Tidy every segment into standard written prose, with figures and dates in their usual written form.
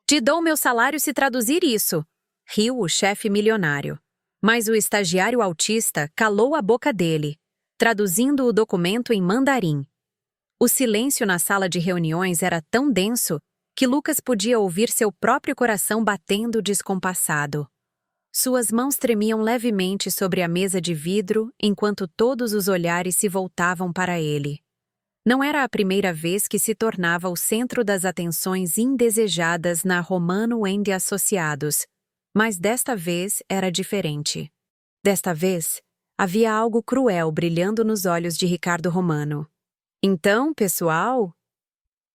Te dou meu salário se traduzir isso, riu o chefe milionário. Mas o estagiário autista calou a boca dele, traduzindo o documento em mandarim. O silêncio na sala de reuniões era tão denso que Lucas podia ouvir seu próprio coração batendo descompassado. Suas mãos tremiam levemente sobre a mesa de vidro enquanto todos os olhares se voltavam para ele. Não era a primeira vez que se tornava o centro das atenções indesejadas na Romano Associados, mas desta vez era diferente. Desta vez, havia algo cruel brilhando nos olhos de Ricardo Romano. Então, pessoal?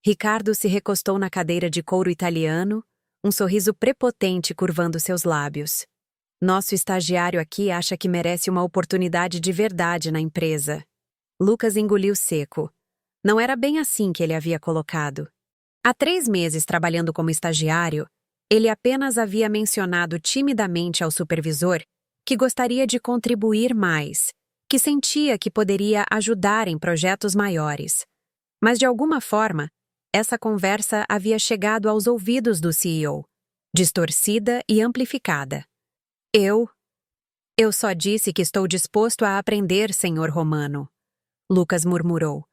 Ricardo se recostou na cadeira de couro italiano, um sorriso prepotente curvando seus lábios. Nosso estagiário aqui acha que merece uma oportunidade de verdade na empresa. Lucas engoliu seco. Não era bem assim que ele havia colocado. Há 3 meses trabalhando como estagiário, ele apenas havia mencionado timidamente ao supervisor que gostaria de contribuir mais, que sentia que poderia ajudar em projetos maiores. Mas, de alguma forma, essa conversa havia chegado aos ouvidos do CEO, distorcida e amplificada. Eu só disse que estou disposto a aprender, senhor Romano. Lucas murmurou,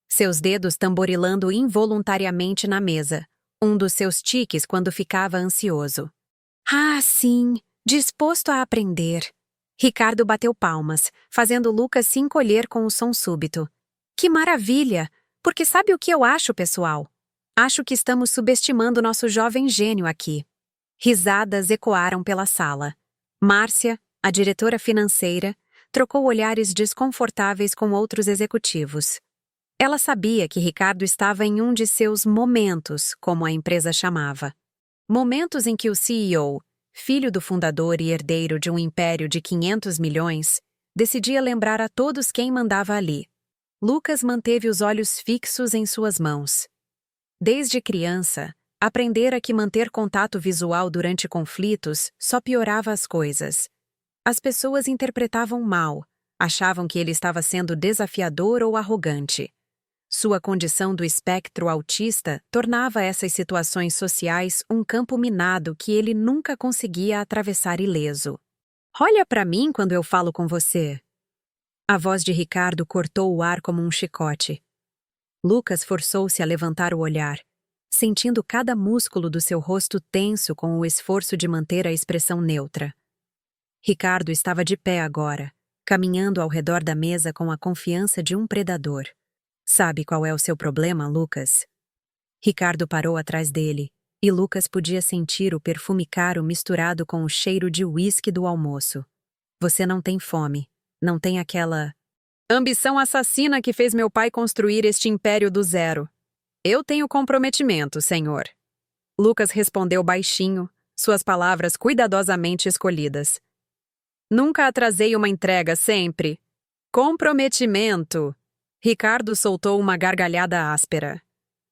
seus dedos tamborilando involuntariamente na mesa, um dos seus tiques quando ficava ansioso. Ah, sim, disposto a aprender. Ricardo bateu palmas, fazendo Lucas se encolher com o som súbito. Que maravilha! Porque sabe o que eu acho, pessoal? Acho que estamos subestimando nosso jovem gênio aqui. Risadas ecoaram pela sala. Márcia, a diretora financeira, trocou olhares desconfortáveis com outros executivos. Ela sabia que Ricardo estava em um de seus momentos, como a empresa chamava. Momentos em que o CEO, filho do fundador e herdeiro de um império de 500 milhões, decidia lembrar a todos quem mandava ali. Lucas manteve os olhos fixos em suas mãos. Desde criança, aprendera que manter contato visual durante conflitos só piorava as coisas. As pessoas interpretavam mal, achavam que ele estava sendo desafiador ou arrogante. Sua condição do espectro autista tornava essas situações sociais um campo minado que ele nunca conseguia atravessar ileso. Olha para mim quando eu falo com você. A voz de Ricardo cortou o ar como um chicote. Lucas forçou-se a levantar o olhar, sentindo cada músculo do seu rosto tenso com o esforço de manter a expressão neutra. Ricardo estava de pé agora, caminhando ao redor da mesa com a confiança de um predador. Sabe qual é o seu problema, Lucas? Ricardo parou atrás dele, e Lucas podia sentir o perfume caro misturado com o cheiro de uísque do almoço. Você não tem fome, não tem aquela ambição assassina que fez meu pai construir este império do zero. Eu tenho comprometimento, senhor. Lucas respondeu baixinho, suas palavras cuidadosamente escolhidas. Nunca atrasei uma entrega, sempre. Comprometimento. Ricardo soltou uma gargalhada áspera.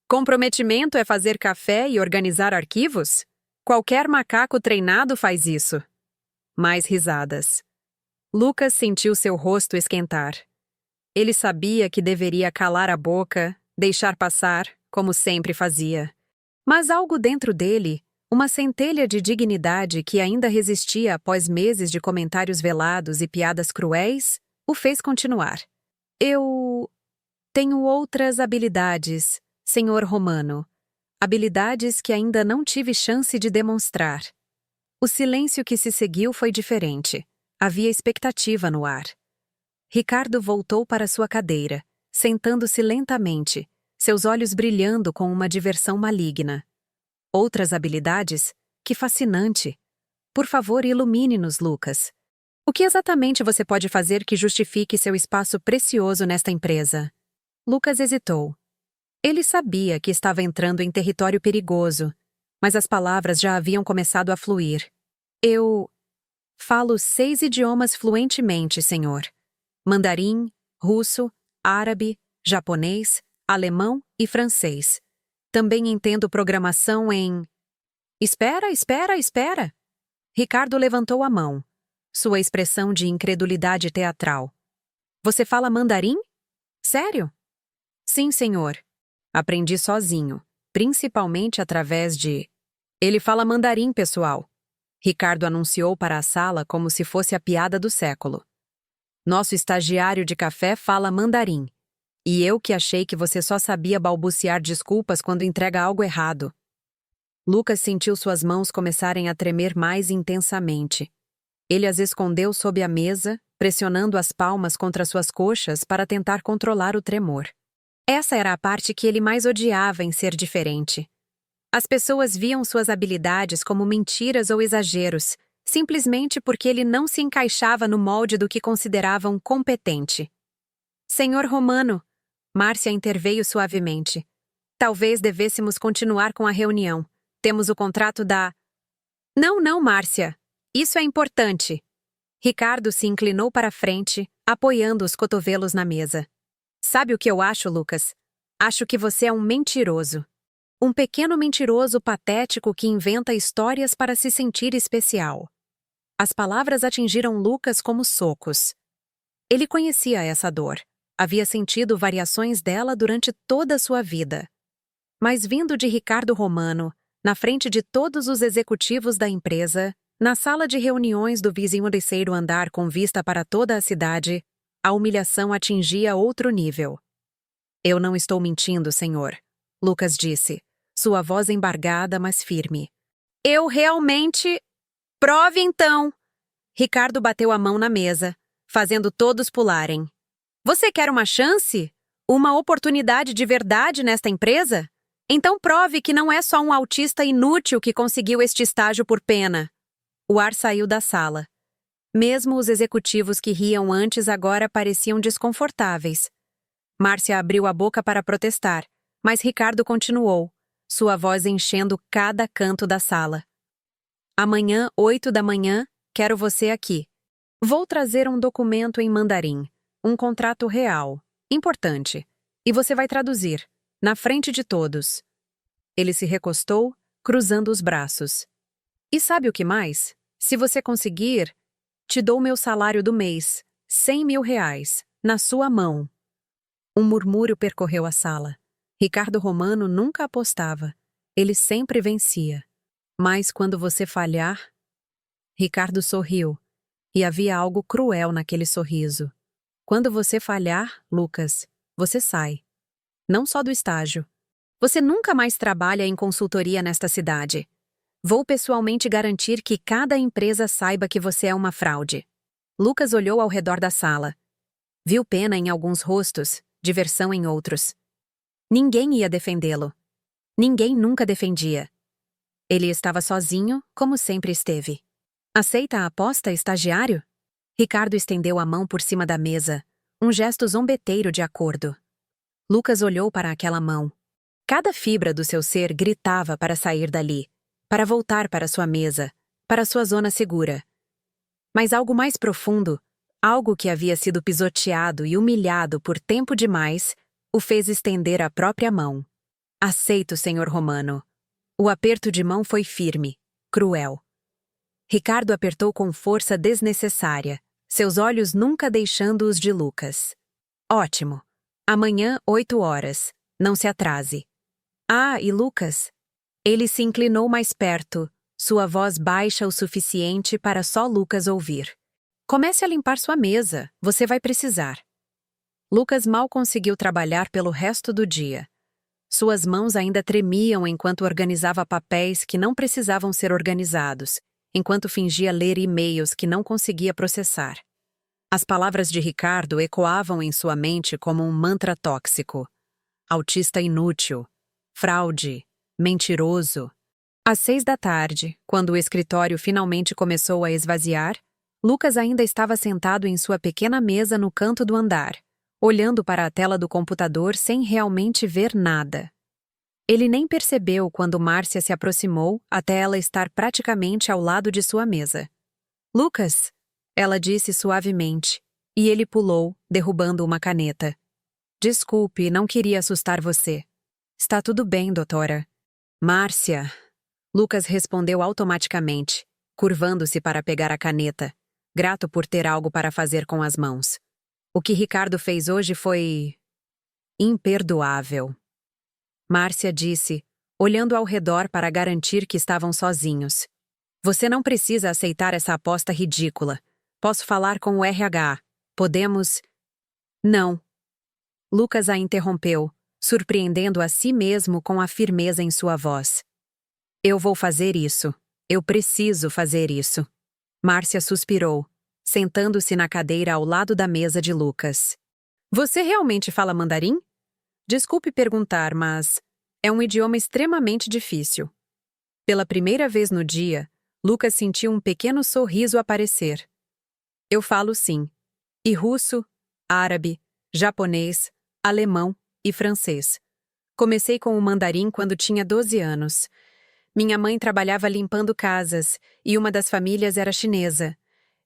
Comprometimento é fazer café e organizar arquivos? Qualquer macaco treinado faz isso. Mais risadas. Lucas sentiu seu rosto esquentar. Ele sabia que deveria calar a boca, deixar passar, como sempre fazia. Mas algo dentro dele, uma centelha de dignidade que ainda resistia após meses de comentários velados e piadas cruéis, o fez continuar. Eu tenho outras habilidades, senhor Romano. Habilidades que ainda não tive chance de demonstrar. O silêncio que se seguiu foi diferente. Havia expectativa no ar. Ricardo voltou para sua cadeira, sentando-se lentamente, seus olhos brilhando com uma diversão maligna. Outras habilidades? Que fascinante! Por favor, ilumine-nos, Lucas. O que exatamente você pode fazer que justifique seu espaço precioso nesta empresa? Lucas hesitou. Ele sabia que estava entrando em território perigoso, mas as palavras já haviam começado a fluir. Eu falo 6 idiomas fluentemente, senhor. Mandarim, russo, árabe, japonês, alemão e francês. Também entendo programação em... Espera! Ricardo levantou a mão, sua expressão de incredulidade teatral. Você fala mandarim? Sério? Sim, senhor. Aprendi sozinho, principalmente através de Ele fala mandarim, pessoal. Ricardo anunciou para a sala como se fosse a piada do século. Nosso estagiário de café fala mandarim. E eu que achei que você só sabia balbuciar desculpas quando entrega algo errado. Lucas sentiu suas mãos começarem a tremer mais intensamente. Ele as escondeu sob a mesa, pressionando as palmas contra suas coxas para tentar controlar o tremor. Essa era a parte que ele mais odiava em ser diferente. As pessoas viam suas habilidades como mentiras ou exageros, simplesmente porque ele não se encaixava no molde do que consideravam competente. Senhor Romano, Márcia interveio suavemente. Talvez devêssemos continuar com a reunião. Temos o contrato da... Não, Márcia. Isso é importante. Ricardo se inclinou para a frente, apoiando os cotovelos na mesa. Sabe o que eu acho, Lucas? Acho que você é um mentiroso. Um pequeno mentiroso patético que inventa histórias para se sentir especial. As palavras atingiram Lucas como socos. Ele conhecia essa dor. Havia sentido variações dela durante toda a sua vida. Mas vindo de Ricardo Romano, na frente de todos os executivos da empresa, na sala de reuniões do 23º andar com vista para toda a cidade, a humilhação atingia outro nível. Eu não estou mentindo, senhor, Lucas disse, sua voz embargada, mas firme. Eu realmente... Prove então! Ricardo bateu a mão na mesa, fazendo todos pularem. Você quer uma chance? Uma oportunidade de verdade nesta empresa? Então prove que não é só um autista inútil que conseguiu este estágio por pena. O ar saiu da sala. Mesmo os executivos que riam antes agora pareciam desconfortáveis. Márcia abriu a boca para protestar, mas Ricardo continuou, sua voz enchendo cada canto da sala. Amanhã, 8 da manhã, quero você aqui. Vou trazer um documento em mandarim, um contrato real, importante, e você vai traduzir, na frente de todos. Ele se recostou, cruzando os braços. E sabe o que mais? Se você conseguir, te dou meu salário do mês, R$100.000, na sua mão. Um murmúrio percorreu a sala. Ricardo Romano nunca apostava. Ele sempre vencia. Mas quando você falhar... Ricardo sorriu. E havia algo cruel naquele sorriso. Quando você falhar, Lucas, você sai. Não só do estágio. Você nunca mais trabalha em consultoria nesta cidade. Vou pessoalmente garantir que cada empresa saiba que você é uma fraude. Lucas olhou ao redor da sala. Viu pena em alguns rostos, diversão em outros. Ninguém ia defendê-lo. Ninguém nunca defendia. Ele estava sozinho, como sempre esteve. Aceita a aposta, estagiário? Ricardo estendeu a mão por cima da mesa, um gesto zombeteiro de acordo. Lucas olhou para aquela mão. Cada fibra do seu ser gritava para sair dali, para voltar para sua mesa, para sua zona segura. Mas algo mais profundo, algo que havia sido pisoteado e humilhado por tempo demais, o fez estender a própria mão. Aceito, senhor Romano. O aperto de mão foi firme, cruel. Ricardo apertou com força desnecessária, seus olhos nunca deixando os de Lucas. Ótimo. Amanhã, 8 horas. Não se atrase. Ah, e Lucas? Ele se inclinou mais perto, sua voz baixa o suficiente para só Lucas ouvir. Comece a limpar sua mesa, você vai precisar. Lucas mal conseguiu trabalhar pelo resto do dia. Suas mãos ainda tremiam enquanto organizava papéis que não precisavam ser organizados, enquanto fingia ler e-mails que não conseguia processar. As palavras de Ricardo ecoavam em sua mente como um mantra tóxico. Autista inútil, fraude, mentiroso. Às 6 da tarde, quando o escritório finalmente começou a esvaziar, Lucas ainda estava sentado em sua pequena mesa no canto do andar, olhando para a tela do computador sem realmente ver nada. Ele nem percebeu quando Márcia se aproximou até ela estar praticamente ao lado de sua mesa. «Lucas!» ela disse suavemente, e ele pulou, derrubando uma caneta. «Desculpe, não queria assustar você. Está tudo bem, doutora.» «Márcia!» Lucas respondeu automaticamente, curvando-se para pegar a caneta, grato por ter algo para fazer com as mãos. O que Ricardo fez hoje foi... imperdoável. Márcia disse, olhando ao redor para garantir que estavam sozinhos. Você não precisa aceitar essa aposta ridícula. Posso falar com o RH. Podemos... Não. Lucas a interrompeu, surpreendendo a si mesmo com a firmeza em sua voz. Eu vou fazer isso. Eu preciso fazer isso. Márcia suspirou, sentando-se na cadeira ao lado da mesa de Lucas. Você realmente fala mandarim? Desculpe perguntar, mas é um idioma extremamente difícil. Pela primeira vez no dia, Lucas sentiu um pequeno sorriso aparecer. Eu falo sim. E russo, árabe, japonês, alemão e francês. Comecei com o mandarim quando tinha 12 anos. Minha mãe trabalhava limpando casas e uma das famílias era chinesa.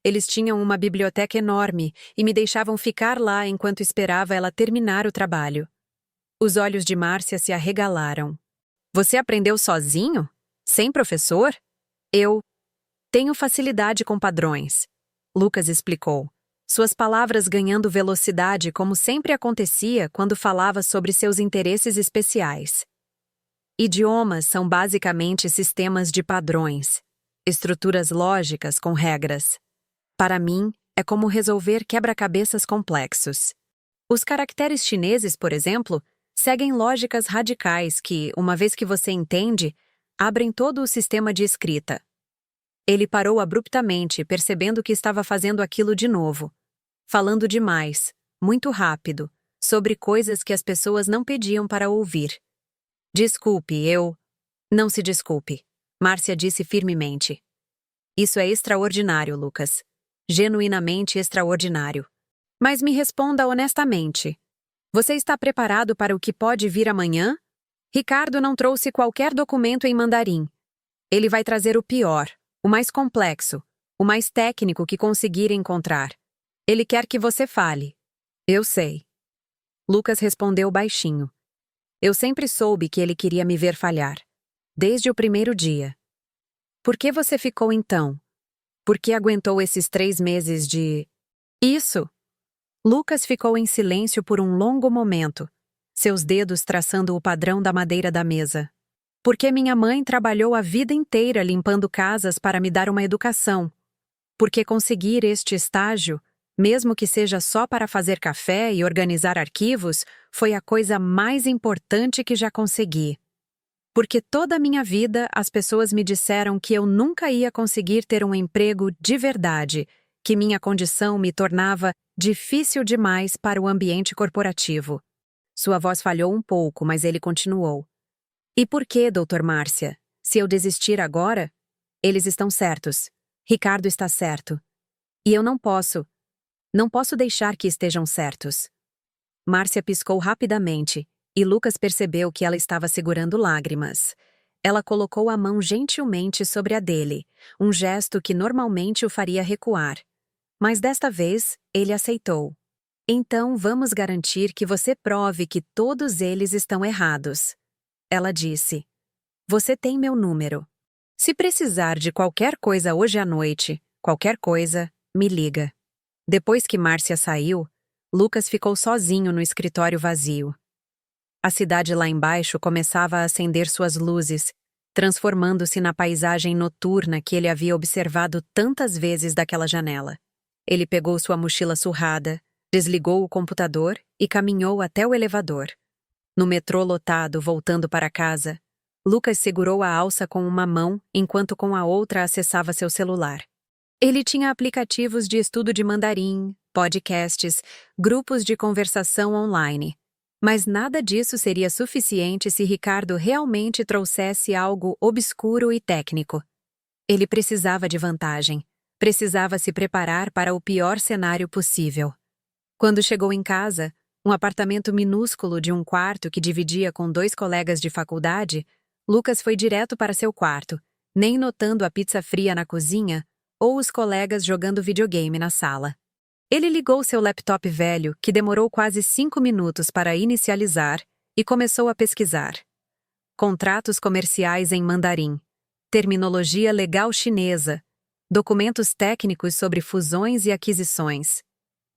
Eles tinham uma biblioteca enorme e me deixavam ficar lá enquanto esperava ela terminar o trabalho. Os olhos de Márcia se arregalaram. Você aprendeu sozinho? Sem professor? Eu tenho facilidade com padrões, Lucas explicou, suas palavras ganhando velocidade como sempre acontecia quando falava sobre seus interesses especiais. Idiomas são basicamente sistemas de padrões, estruturas lógicas com regras. Para mim, é como resolver quebra-cabeças complexos. Os caracteres chineses, por exemplo, seguem lógicas radicais que, uma vez que você entende, abrem todo o sistema de escrita. Ele parou abruptamente, percebendo que estava fazendo aquilo de novo. Falando demais, muito rápido, sobre coisas que as pessoas não pediam para ouvir. Desculpe, eu... Não se desculpe, Márcia disse firmemente. Isso é extraordinário, Lucas. Genuinamente extraordinário. Mas me responda honestamente. Você está preparado para o que pode vir amanhã? Ricardo não trouxe qualquer documento em mandarim. Ele vai trazer o pior, o mais complexo, o mais técnico que conseguir encontrar. Ele quer que você fale. Eu sei. Lucas respondeu baixinho. Eu sempre soube que ele queria me ver falhar. Desde o primeiro dia. Por que você ficou então? Por que aguentou esses 3 meses de... Isso! Lucas ficou em silêncio por um longo momento, seus dedos traçando o padrão da madeira da mesa. Porque minha mãe trabalhou a vida inteira limpando casas para me dar uma educação. Porque conseguir este estágio, mesmo que seja só para fazer café e organizar arquivos, foi a coisa mais importante que já consegui. Porque toda a minha vida as pessoas me disseram que eu nunca ia conseguir ter um emprego de verdade, que minha condição me tornava difícil demais para o ambiente corporativo. Sua voz falhou um pouco, mas ele continuou. E por que, Dr. Márcia? Se eu desistir agora? Eles estão certos. Ricardo está certo. E eu não posso. Não posso deixar que estejam certos. Márcia piscou rapidamente, e Lucas percebeu que ela estava segurando lágrimas. Ela colocou a mão gentilmente sobre a dele, um gesto que normalmente o faria recuar. Mas desta vez, ele aceitou. Então vamos garantir que você prove que todos eles estão errados. Ela disse. Você tem meu número. Se precisar de qualquer coisa hoje à noite, qualquer coisa, me liga. Depois que Márcia saiu, Lucas ficou sozinho no escritório vazio. A cidade lá embaixo começava a acender suas luzes, transformando-se na paisagem noturna que ele havia observado tantas vezes daquela janela. Ele pegou sua mochila surrada, desligou o computador e caminhou até o elevador. No metrô lotado, voltando para casa, Lucas segurou a alça com uma mão enquanto com a outra acessava seu celular. Ele tinha aplicativos de estudo de mandarim, podcasts, grupos de conversação online. Mas nada disso seria suficiente se Ricardo realmente trouxesse algo obscuro e técnico. Ele precisava de vantagem. Precisava se preparar para o pior cenário possível. Quando chegou em casa, um apartamento minúsculo de um quarto que dividia com 2 colegas de faculdade, Lucas foi direto para seu quarto, nem notando a pizza fria na cozinha ou os colegas jogando videogame na sala. Ele ligou seu laptop velho, que demorou quase 5 minutos para inicializar, e começou a pesquisar. Contratos comerciais em mandarim, terminologia legal chinesa, documentos técnicos sobre fusões e aquisições.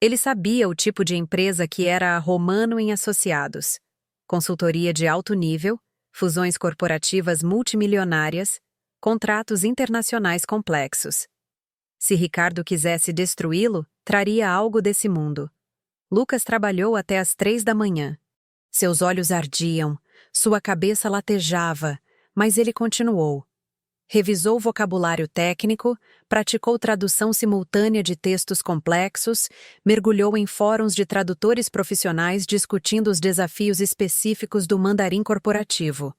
Ele sabia o tipo de empresa que era a Romano em Associados. Consultoria de alto nível, fusões corporativas multimilionárias, contratos internacionais complexos. Se Ricardo quisesse destruí-lo, traria algo desse mundo. Lucas trabalhou até às 3 da manhã. Seus olhos ardiam, sua cabeça latejava, mas ele continuou. Revisou vocabulário técnico, praticou tradução simultânea de textos complexos, mergulhou em fóruns de tradutores profissionais discutindo os desafios específicos do mandarim corporativo.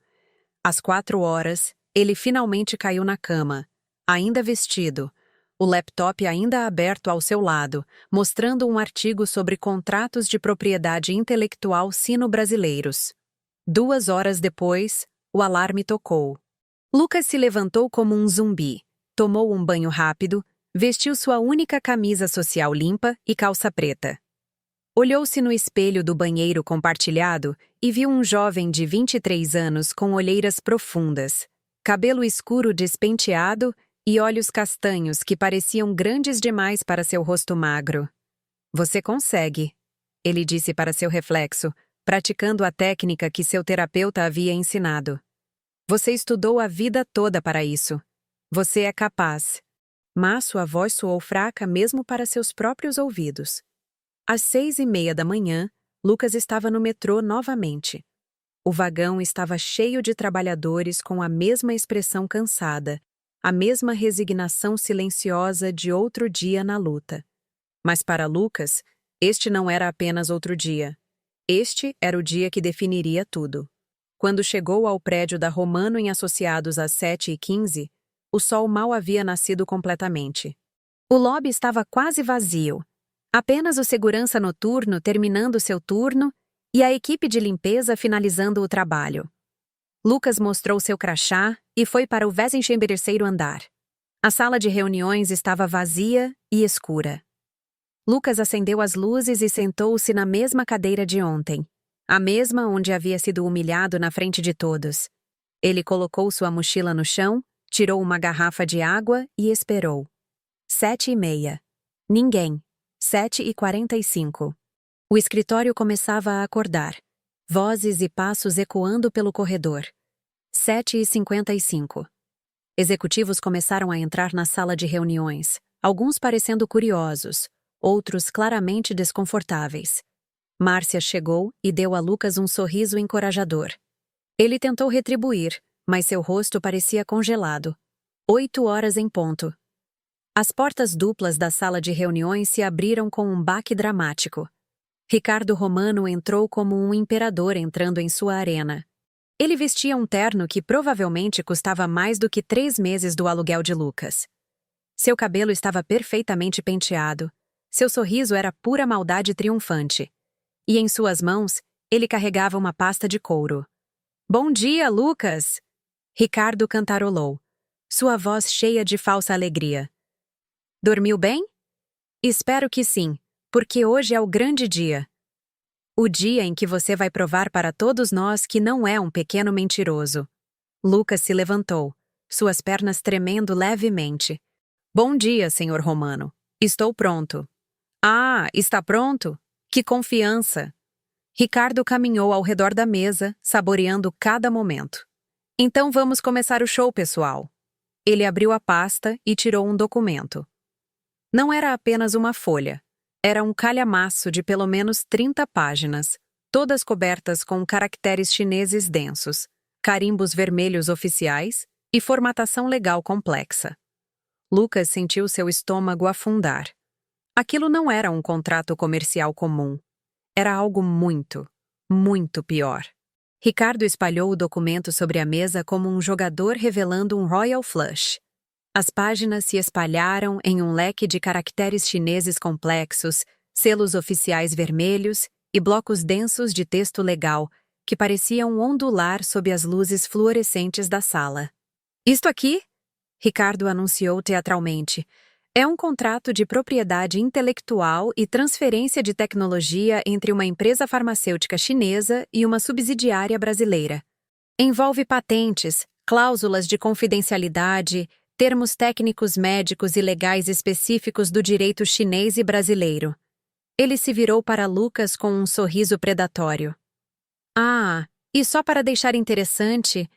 Às 4 horas, ele finalmente caiu na cama, ainda vestido, o laptop ainda aberto ao seu lado, mostrando um artigo sobre contratos de propriedade intelectual sino-brasileiros. 2 horas depois, o alarme tocou. Lucas se levantou como um zumbi, tomou um banho rápido, vestiu sua única camisa social limpa e calça preta. Olhou-se no espelho do banheiro compartilhado e viu um jovem de 23 anos com olheiras profundas, cabelo escuro despenteado e olhos castanhos que pareciam grandes demais para seu rosto magro. "Você consegue", ele disse para seu reflexo, praticando a técnica que seu terapeuta havia ensinado. "Você estudou a vida toda para isso. Você é capaz." Mas sua voz soou fraca mesmo para seus próprios ouvidos. Às 6:30 da manhã, Lucas estava no metrô novamente. O vagão estava cheio de trabalhadores com a mesma expressão cansada, a mesma resignação silenciosa de outro dia na luta. Mas para Lucas, este não era apenas outro dia. Este era o dia que definiria tudo. Quando chegou ao prédio da Romano em Associados às 7:15, o sol mal havia nascido completamente. O lobby estava quase vazio. Apenas o segurança noturno terminando seu turno e a equipe de limpeza finalizando o trabalho. Lucas mostrou seu crachá e foi para o 23º andar. A sala de reuniões estava vazia e escura. Lucas acendeu as luzes e sentou-se na mesma cadeira de ontem, a mesma onde havia sido humilhado na frente de todos. Ele colocou sua mochila no chão, tirou uma garrafa de água e esperou. 7:30. Ninguém. 7:45. O escritório começava a acordar. Vozes e passos ecoando pelo corredor. 7:55. Executivos começaram a entrar na sala de reuniões, alguns parecendo curiosos, outros claramente desconfortáveis. Márcia chegou e deu a Lucas um sorriso encorajador. Ele tentou retribuir, mas seu rosto parecia congelado. 8 horas em ponto. As portas duplas da sala de reuniões se abriram com um baque dramático. Ricardo Romano entrou como um imperador entrando em sua arena. Ele vestia um terno que provavelmente custava mais do que 3 meses do aluguel de Lucas. Seu cabelo estava perfeitamente penteado. Seu sorriso era pura maldade triunfante. E em suas mãos, ele carregava uma pasta de couro. "Bom dia, Lucas!" Ricardo cantarolou, sua voz cheia de falsa alegria. "Dormiu bem?" "Espero que sim, porque hoje é o grande dia. O dia em que você vai provar para todos nós que não é um pequeno mentiroso." Lucas se levantou, suas pernas tremendo levemente. "Bom dia, senhor Romano. Estou pronto." "Ah, está pronto? Que confiança!" Ricardo caminhou ao redor da mesa, saboreando cada momento. "Então vamos começar o show, pessoal." Ele abriu a pasta e tirou um documento. Não era apenas uma folha. Era um calhamaço de pelo menos 30 páginas, todas cobertas com caracteres chineses densos, carimbos vermelhos oficiais e formatação legal complexa. Lucas sentiu seu estômago afundar. Aquilo não era um contrato comercial comum. Era algo muito, muito pior. Ricardo espalhou o documento sobre a mesa como um jogador revelando um Royal Flush. As páginas se espalharam em um leque de caracteres chineses complexos, selos oficiais vermelhos e blocos densos de texto legal que pareciam ondular sob as luzes fluorescentes da sala. "Isto aqui?" Ricardo anunciou teatralmente. "É um contrato de propriedade intelectual e transferência de tecnologia entre uma empresa farmacêutica chinesa e uma subsidiária brasileira. Envolve patentes, cláusulas de confidencialidade, termos técnicos médicos e legais específicos do direito chinês e brasileiro." Ele se virou para Lucas com um sorriso predatório. "Ah, E só para deixar interessante,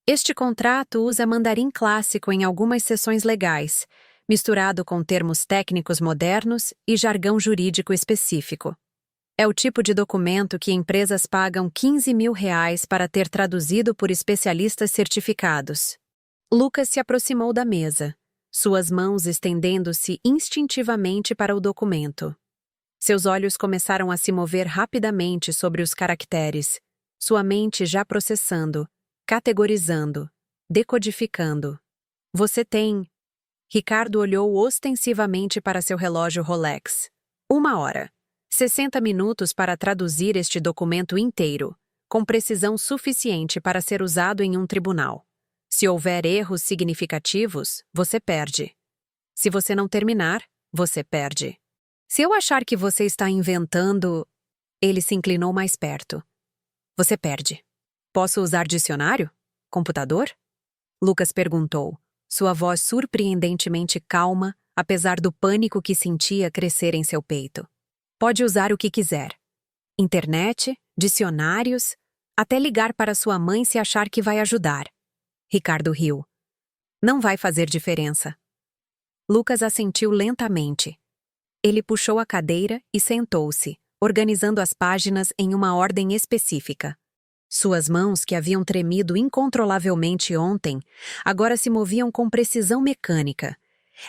este contrato usa mandarim clássico em algumas seções legais, misturado com termos técnicos modernos e jargão jurídico específico. É o tipo de documento que empresas pagam R$ 15.000 para ter traduzido por especialistas certificados. Lucas se aproximou da mesa, suas mãos estendendo-se instintivamente para o documento. Seus olhos começaram a se mover rapidamente sobre os caracteres, sua mente já processando, categorizando, decodificando. Você tem... Ricardo olhou ostensivamente para seu relógio Rolex. 1 hora. 60 minutos para traduzir este documento inteiro, com precisão suficiente para ser usado em um tribunal. Se houver erros significativos, você perde. Se você não terminar, você perde. Se eu achar que você está inventando... Ele se inclinou mais perto. Você perde. Posso usar dicionário? Computador? Lucas perguntou, sua voz surpreendentemente calma, apesar do pânico que sentia crescer em seu peito. Pode usar o que quiser. Internet, dicionários, até ligar para sua mãe se achar que vai ajudar. Ricardo riu. Não vai fazer diferença. Lucas assentiu lentamente. Ele puxou a cadeira e sentou-se, organizando as páginas em uma ordem específica. Suas mãos, que haviam tremido incontrolavelmente ontem, agora se moviam com precisão mecânica.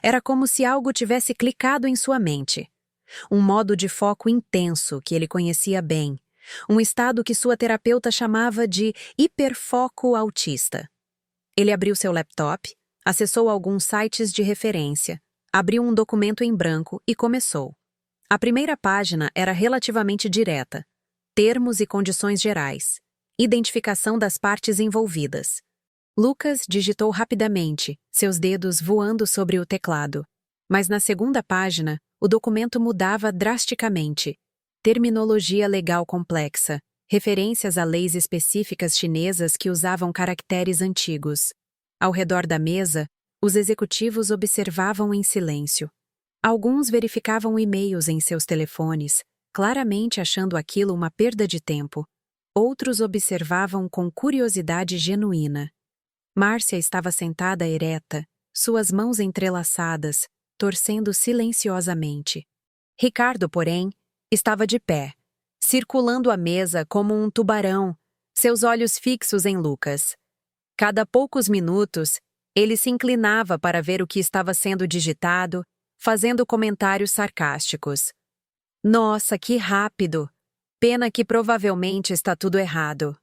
Era como se algo tivesse clicado em sua mente. Um modo de foco intenso que ele conhecia bem. Um estado que sua terapeuta chamava de hiperfoco autista. Ele abriu seu laptop, acessou alguns sites de referência, abriu um documento em branco e começou. A primeira página era relativamente direta. Termos e condições gerais. Identificação das partes envolvidas. Lucas digitou rapidamente, seus dedos voando sobre o teclado. Mas na segunda página, o documento mudava drasticamente. Terminologia legal complexa, referências a leis específicas chinesas que usavam caracteres antigos. Ao redor da mesa, os executivos observavam em silêncio. Alguns verificavam e-mails em seus telefones, claramente achando aquilo uma perda de tempo. Outros observavam com curiosidade genuína. Márcia estava sentada ereta, suas mãos entrelaçadas, torcendo silenciosamente. Ricardo, porém, estava de pé, circulando a mesa como um tubarão, seus olhos fixos em Lucas. Cada poucos minutos, ele se inclinava para ver o que estava sendo digitado, fazendo comentários sarcásticos. Nossa, que rápido! Pena que provavelmente está tudo errado.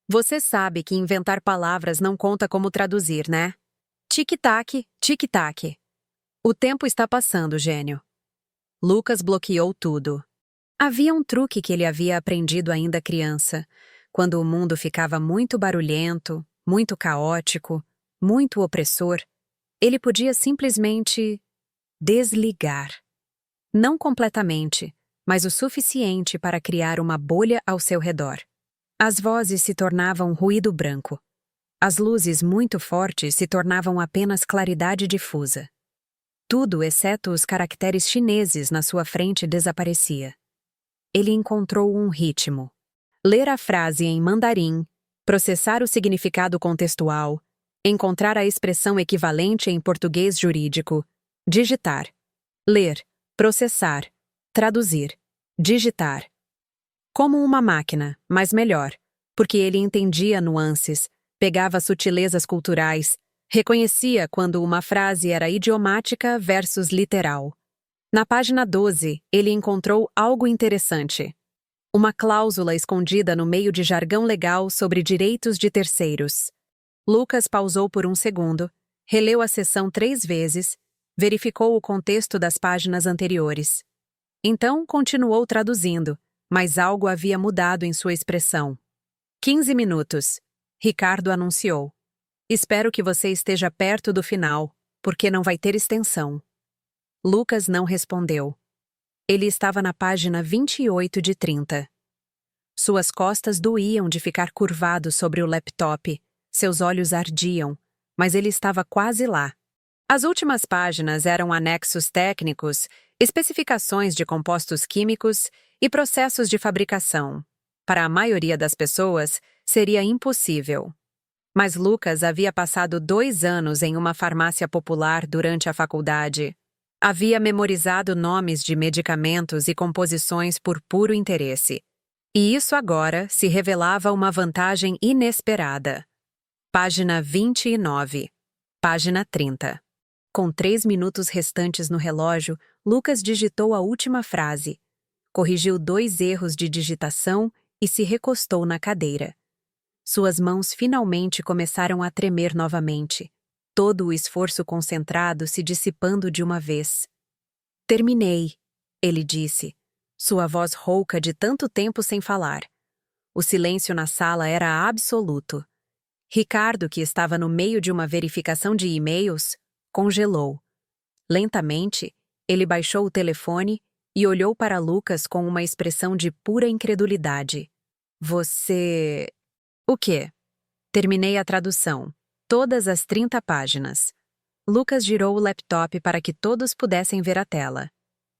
Você sabe que inventar palavras não conta como traduzir, né? Tic-tac, tic-tac. O tempo está passando, gênio. Lucas bloqueou tudo. Havia um truque que ele havia aprendido ainda criança, quando o mundo ficava muito barulhento, muito caótico, muito opressor. Ele podia simplesmente desligar. Não completamente, mas o suficiente para criar uma bolha ao seu redor. As vozes se tornavam ruído branco. As luzes muito fortes se tornavam apenas claridade difusa. Tudo, exceto os caracteres chineses na sua frente, desaparecia. Ele encontrou um ritmo. Ler a frase em mandarim, processar o significado contextual, encontrar a expressão equivalente em português jurídico, digitar. Ler, processar, traduzir, digitar. Como uma máquina, mas melhor, porque ele entendia nuances, pegava sutilezas culturais, reconhecia quando uma frase era idiomática versus literal. Na página 12, ele encontrou algo interessante. Uma cláusula escondida no meio de jargão legal sobre direitos de terceiros. Lucas pausou por um segundo, releu a seção 3 vezes, verificou o contexto das páginas anteriores. Então, continuou traduzindo, mas algo havia mudado em sua expressão. 15 minutos. Ricardo anunciou. Espero que você esteja perto do final, porque não vai ter extensão. Lucas não respondeu. Ele estava na página 28 de 30. Suas costas doíam de ficar curvado sobre o laptop, seus olhos ardiam, mas ele estava quase lá. As últimas páginas eram anexos técnicos, especificações de compostos químicos e processos de fabricação. Para a maioria das pessoas, Seria impossível. Mas Lucas havia passado 2 anos em uma farmácia popular durante a faculdade. Havia memorizado nomes de medicamentos e composições por puro interesse. E isso agora se revelava uma vantagem inesperada. Página 29. Página 30. Com 3 minutos restantes no relógio, Lucas digitou a última frase, corrigiu 2 erros de digitação e se recostou na cadeira. Suas mãos finalmente começaram a tremer novamente, todo o esforço concentrado se dissipando de uma vez. Terminei, ele disse, sua voz rouca de tanto tempo sem falar. O silêncio na sala era absoluto. Ricardo, que estava no meio de uma verificação de e-mails, congelou. Lentamente, ele baixou o telefone e olhou para Lucas com uma expressão de pura incredulidade. Você... O quê? Terminei a tradução. Todas as 30 páginas. Lucas girou o laptop para que todos pudessem ver a tela.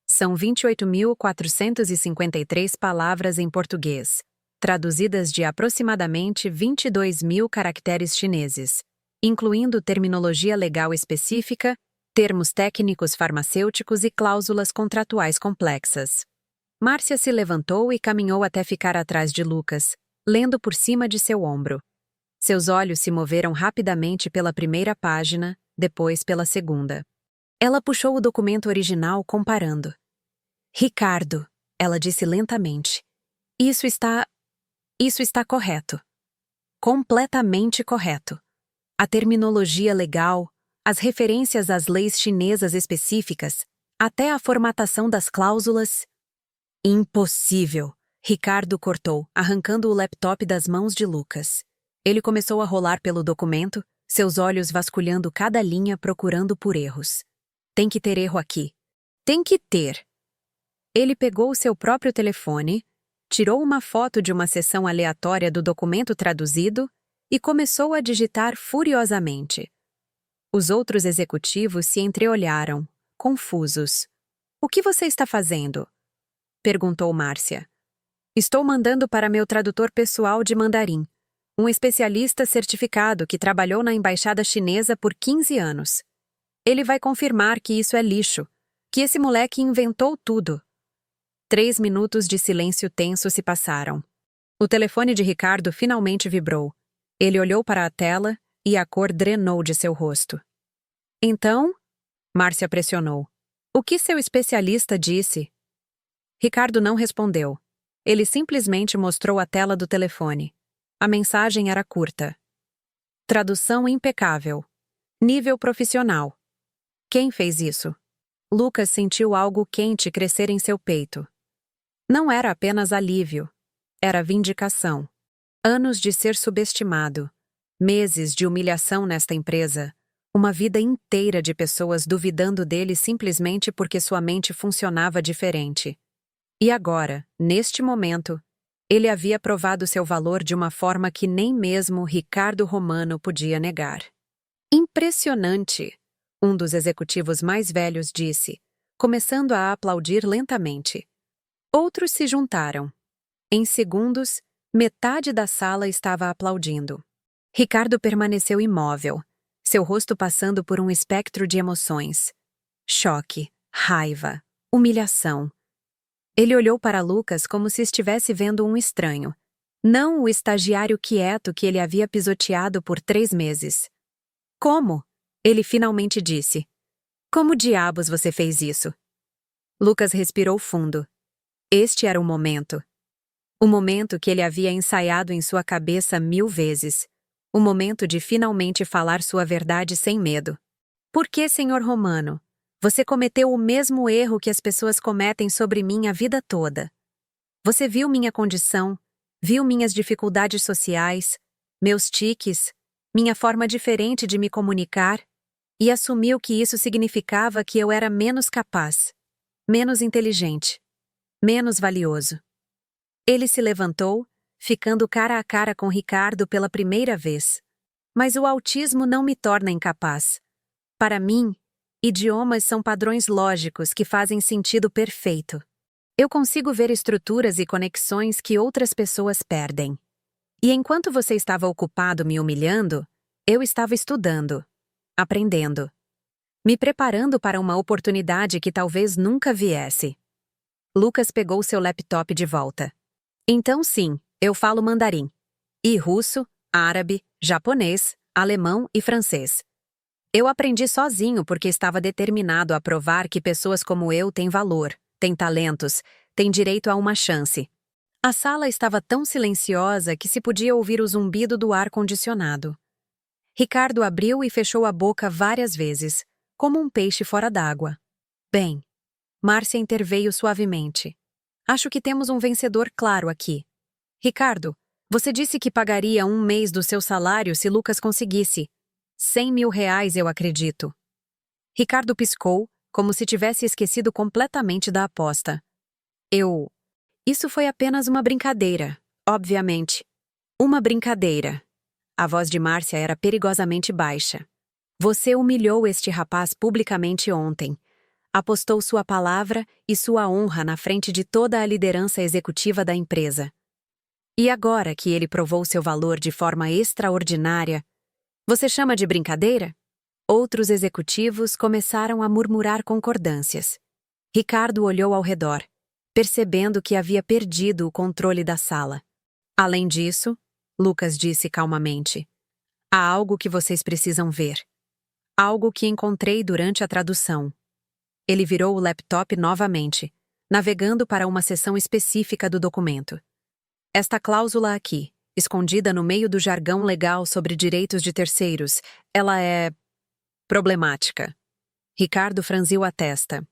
São 28.453 palavras em português, traduzidas de aproximadamente 22.000 caracteres chineses, incluindo terminologia legal específica, termos técnicos farmacêuticos e cláusulas contratuais complexas. Márcia se levantou e caminhou até ficar atrás de Lucas, lendo por cima de seu ombro. Seus olhos se moveram rapidamente pela primeira página, depois pela segunda. Ela puxou o documento original comparando. Ricardo, ela disse lentamente. Isso está correto. Completamente correto. A terminologia legal, as referências às leis chinesas específicas, até a formatação das cláusulas. Impossível! Ricardo cortou, arrancando o laptop das mãos de Lucas. Ele começou a rolar pelo documento, seus olhos vasculhando cada linha procurando por erros. Tem que ter erro aqui. Tem que ter! Ele pegou seu próprio telefone, tirou uma foto de uma seção aleatória do documento traduzido e começou a digitar furiosamente. Os outros executivos se entreolharam, confusos. O que você está fazendo? Perguntou Márcia. Estou mandando para meu tradutor pessoal de mandarim, um especialista certificado que trabalhou na embaixada chinesa por 15 anos. Ele vai confirmar que isso é lixo, que esse moleque inventou tudo. 3 minutos de silêncio tenso se passaram. O telefone de Ricardo finalmente vibrou. Ele olhou para a tela e a cor drenou de seu rosto. Então? Márcia pressionou. O que seu especialista disse? Ricardo não respondeu. Ele simplesmente mostrou a tela do telefone. A mensagem era curta. Tradução impecável. Nível profissional. Quem fez isso? Lucas sentiu algo quente crescer em seu peito. Não era apenas alívio. Era vindicação. Anos de ser subestimado. Meses de humilhação nesta empresa. Uma vida inteira de pessoas duvidando dele simplesmente porque sua mente funcionava diferente. E agora, neste momento, ele havia provado seu valor de uma forma que nem mesmo Ricardo Romano podia negar. Impressionante! Um dos executivos mais velhos disse, começando a aplaudir lentamente. Outros se juntaram. Em segundos, metade da sala estava aplaudindo. Ricardo permaneceu imóvel, seu rosto passando por um espectro de emoções. Choque, raiva, humilhação. Ele olhou para Lucas como se estivesse vendo um estranho, não o estagiário quieto que ele havia pisoteado por 3 meses. Como? Ele finalmente disse. Como diabos você fez isso? Lucas respirou fundo. Este era o momento. O momento que ele havia ensaiado em sua cabeça 1000 vezes. O momento de finalmente falar sua verdade sem medo. Por que, senhor Romano? Você cometeu o mesmo erro que as pessoas cometem sobre mim a vida toda. Você viu minha condição, viu minhas dificuldades sociais, meus tiques, minha forma diferente de me comunicar, e assumiu que isso significava que eu era menos capaz, menos inteligente, menos valioso. Ele se levantou, ficando cara a cara com Ricardo pela primeira vez. Mas o autismo não me torna incapaz. Para mim, idiomas são padrões lógicos que fazem sentido perfeito. Eu consigo ver estruturas e conexões que outras pessoas perdem. E enquanto você estava ocupado me humilhando, eu estava estudando, aprendendo, me preparando para uma oportunidade que talvez nunca viesse. Lucas pegou seu laptop de volta. Então sim, eu falo mandarim. E russo, árabe, japonês, alemão e francês. Eu aprendi sozinho porque estava determinado a provar que pessoas como eu têm valor, têm talentos, têm direito a uma chance. A sala estava tão silenciosa que se podia ouvir o zumbido do ar-condicionado. Ricardo abriu e fechou a boca várias vezes, como um peixe fora d'água. Bem, Márcia interveio suavemente. Acho que temos um vencedor claro aqui. Ricardo, você disse que pagaria um mês do seu salário se Lucas conseguisse. 100 mil reais, eu acredito. Ricardo piscou, como se tivesse esquecido completamente da aposta. Isso foi apenas uma brincadeira, obviamente. Uma brincadeira. A voz de Márcia era perigosamente baixa. Você humilhou este rapaz publicamente ontem. Apostou sua palavra e sua honra na frente de toda a liderança executiva da empresa. E agora que ele provou seu valor de forma extraordinária, você chama de brincadeira? Outros executivos começaram a murmurar concordâncias. Ricardo olhou ao redor, percebendo que havia perdido o controle da sala. Além disso, Lucas disse calmamente, há algo que vocês precisam ver. Algo que encontrei durante a tradução. Ele virou o laptop novamente, navegando para uma seção específica do documento. Esta cláusula aqui, escondida no meio do jargão legal sobre direitos de terceiros, ela é problemática. Ricardo franziu a testa.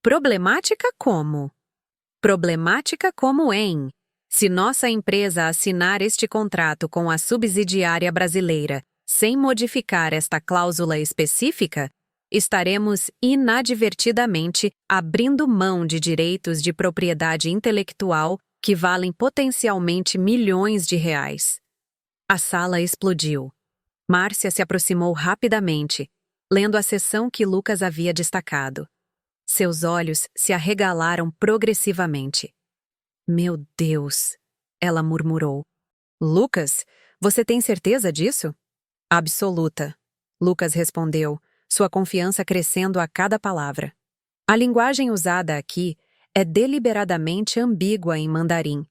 Problemática como? Problemática como em: se nossa empresa assinar este contrato com a subsidiária brasileira sem modificar esta cláusula específica, estaremos inadvertidamente abrindo mão de direitos de propriedade intelectual que valem potencialmente milhões de reais. A sala explodiu. Márcia se aproximou rapidamente, lendo a seção que Lucas havia destacado. Seus olhos se arregalaram progressivamente. Meu Deus, ela murmurou. Lucas, você tem certeza disso? Absoluta, Lucas respondeu, sua confiança crescendo a cada palavra. A linguagem usada aqui é deliberadamente ambígua em mandarim.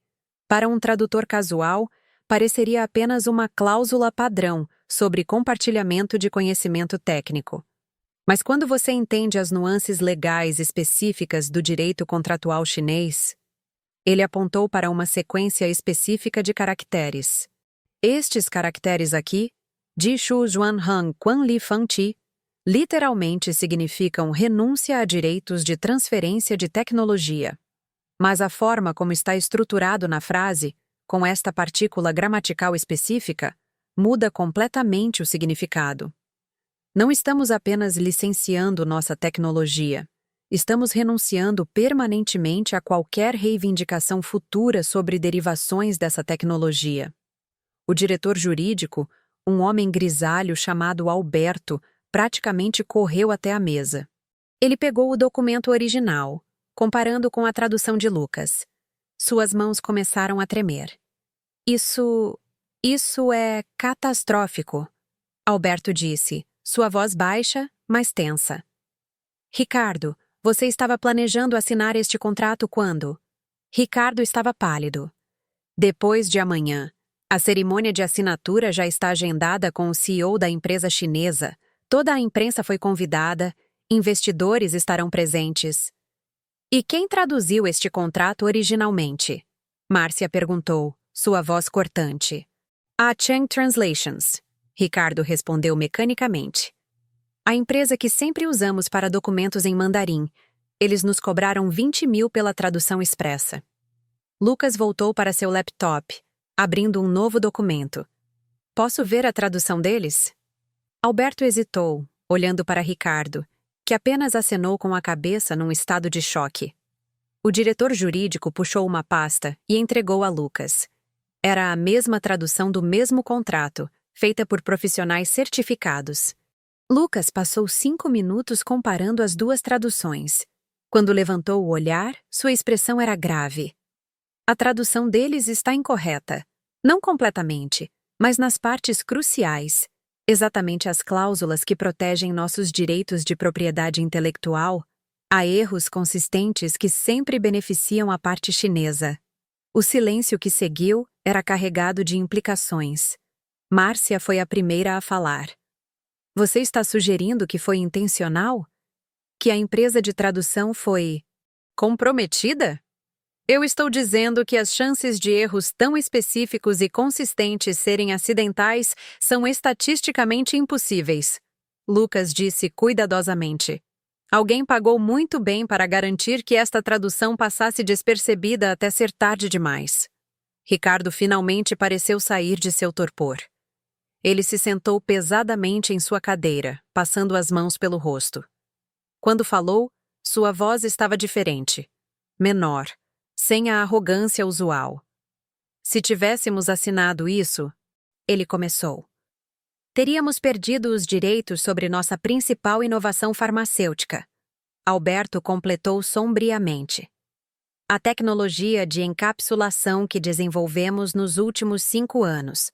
Para um tradutor casual, pareceria apenas uma cláusula padrão sobre compartilhamento de conhecimento técnico. Mas quando você entende as nuances legais específicas do direito contratual chinês, ele apontou para uma sequência específica de caracteres. Estes caracteres aqui, Ji Shu Zhuan Hang Quan Li Fang Ti, literalmente significam renúncia a direitos de transferência de tecnologia. Mas a forma como está estruturado na frase, com esta partícula gramatical específica, muda completamente o significado. Não estamos apenas licenciando nossa tecnologia. Estamos renunciando permanentemente a qualquer reivindicação futura sobre derivações dessa tecnologia. O diretor jurídico, um homem grisalho chamado Alberto, praticamente correu até a mesa. Ele pegou o documento original, comparando com a tradução de Lucas. Suas mãos começaram a tremer. Isso é catastrófico, Alberto disse, sua voz baixa, mas tensa. Ricardo, você estava planejando assinar este contrato quando? Ricardo estava pálido. Depois de amanhã. A cerimônia de assinatura já está agendada com o CEO da empresa chinesa. Toda a imprensa foi convidada, investidores estarão presentes. E quem traduziu este contrato originalmente? Márcia perguntou, sua voz cortante. A Cheng Translations, Ricardo respondeu mecanicamente. A empresa que sempre usamos para documentos em mandarim. Eles nos cobraram 20 mil pela tradução expressa. Lucas voltou para seu laptop, abrindo um novo documento. Posso ver a tradução deles? Alberto hesitou, olhando para Ricardo, que apenas acenou com a cabeça num estado de choque. O diretor jurídico puxou uma pasta e entregou a Lucas. Era a mesma tradução do mesmo contrato, feita por profissionais certificados. Lucas passou 5 minutos comparando as duas traduções. Quando levantou o olhar, sua expressão era grave. A tradução deles está incorreta. Não completamente, mas nas partes cruciais, exatamente as cláusulas que protegem nossos direitos de propriedade intelectual, há erros consistentes que sempre beneficiam a parte chinesa. O silêncio que seguiu era carregado de implicações. Márcia foi a primeira a falar. Você está sugerindo que foi intencional? Que a empresa de tradução foi comprometida? Eu estou dizendo que as chances de erros tão específicos e consistentes serem acidentais são estatisticamente impossíveis. Lucas disse cuidadosamente. Alguém pagou muito bem para garantir que esta tradução passasse despercebida até ser tarde demais. Ricardo finalmente pareceu sair de seu torpor. Ele se sentou pesadamente em sua cadeira, passando as mãos pelo rosto. Quando falou, sua voz estava diferente, menor, sem a arrogância usual. Se tivéssemos assinado isso, ele começou. Teríamos perdido os direitos sobre nossa principal inovação farmacêutica. Alberto completou sombriamente. A tecnologia de encapsulação que desenvolvemos nos últimos 5 anos.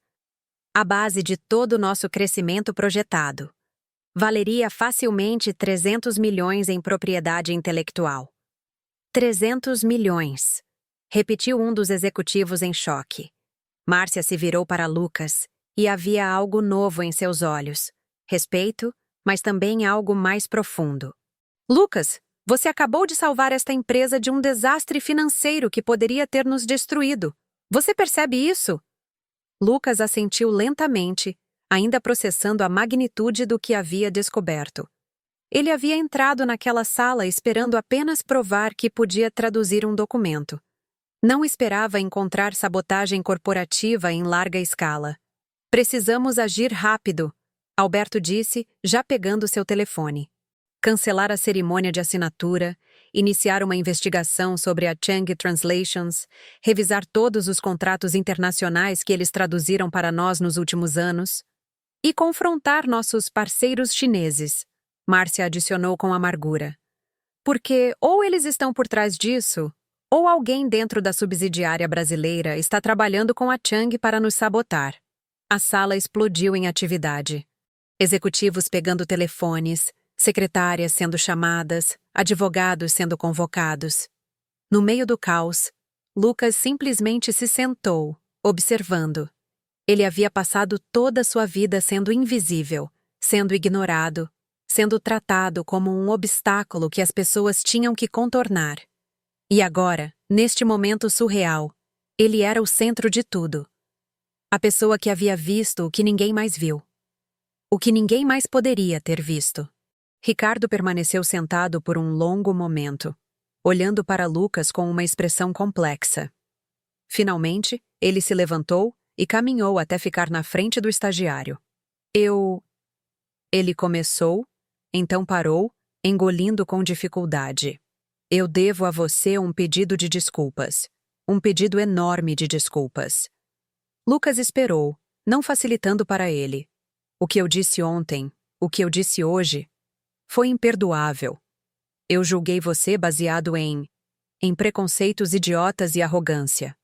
A base de todo o nosso crescimento projetado. Valeria facilmente 300 milhões em propriedade intelectual. 300 milhões, repetiu um dos executivos em choque. Márcia se virou para Lucas, e havia algo novo em seus olhos. Respeito, mas também algo mais profundo. Lucas, você acabou de salvar esta empresa de um desastre financeiro que poderia ter nos destruído. Você percebe isso? Lucas assentiu lentamente, ainda processando a magnitude do que havia descoberto. Ele havia entrado naquela sala esperando apenas provar que podia traduzir um documento. Não esperava encontrar sabotagem corporativa em larga escala. Precisamos agir rápido, Alberto disse, já pegando seu telefone. Cancelar a cerimônia de assinatura, iniciar uma investigação sobre a Chang Translations, revisar todos os contratos internacionais que eles traduziram para nós nos últimos anos e confrontar nossos parceiros chineses. Márcia adicionou com amargura. Porque ou eles estão por trás disso, ou alguém dentro da subsidiária brasileira está trabalhando com a Chang para nos sabotar. A sala explodiu em atividade. Executivos pegando telefones, secretárias sendo chamadas, advogados sendo convocados. No meio do caos, Lucas simplesmente se sentou, observando. Ele havia passado toda sua vida sendo invisível, sendo ignorado, sendo tratado como um obstáculo que as pessoas tinham que contornar. E agora, neste momento surreal, ele era o centro de tudo. A pessoa que havia visto o que ninguém mais viu. O que ninguém mais poderia ter visto. Ricardo permaneceu sentado por um longo momento, olhando para Lucas com uma expressão complexa. Finalmente, ele se levantou e caminhou até ficar na frente do estagiário. Ele começou, então parou, engolindo com dificuldade. Eu devo a você um pedido de desculpas. Um pedido enorme de desculpas. Lucas esperou, não facilitando para ele. O que eu disse ontem, o que eu disse hoje, foi imperdoável. Eu julguei você baseado em preconceitos idiotas e arrogância.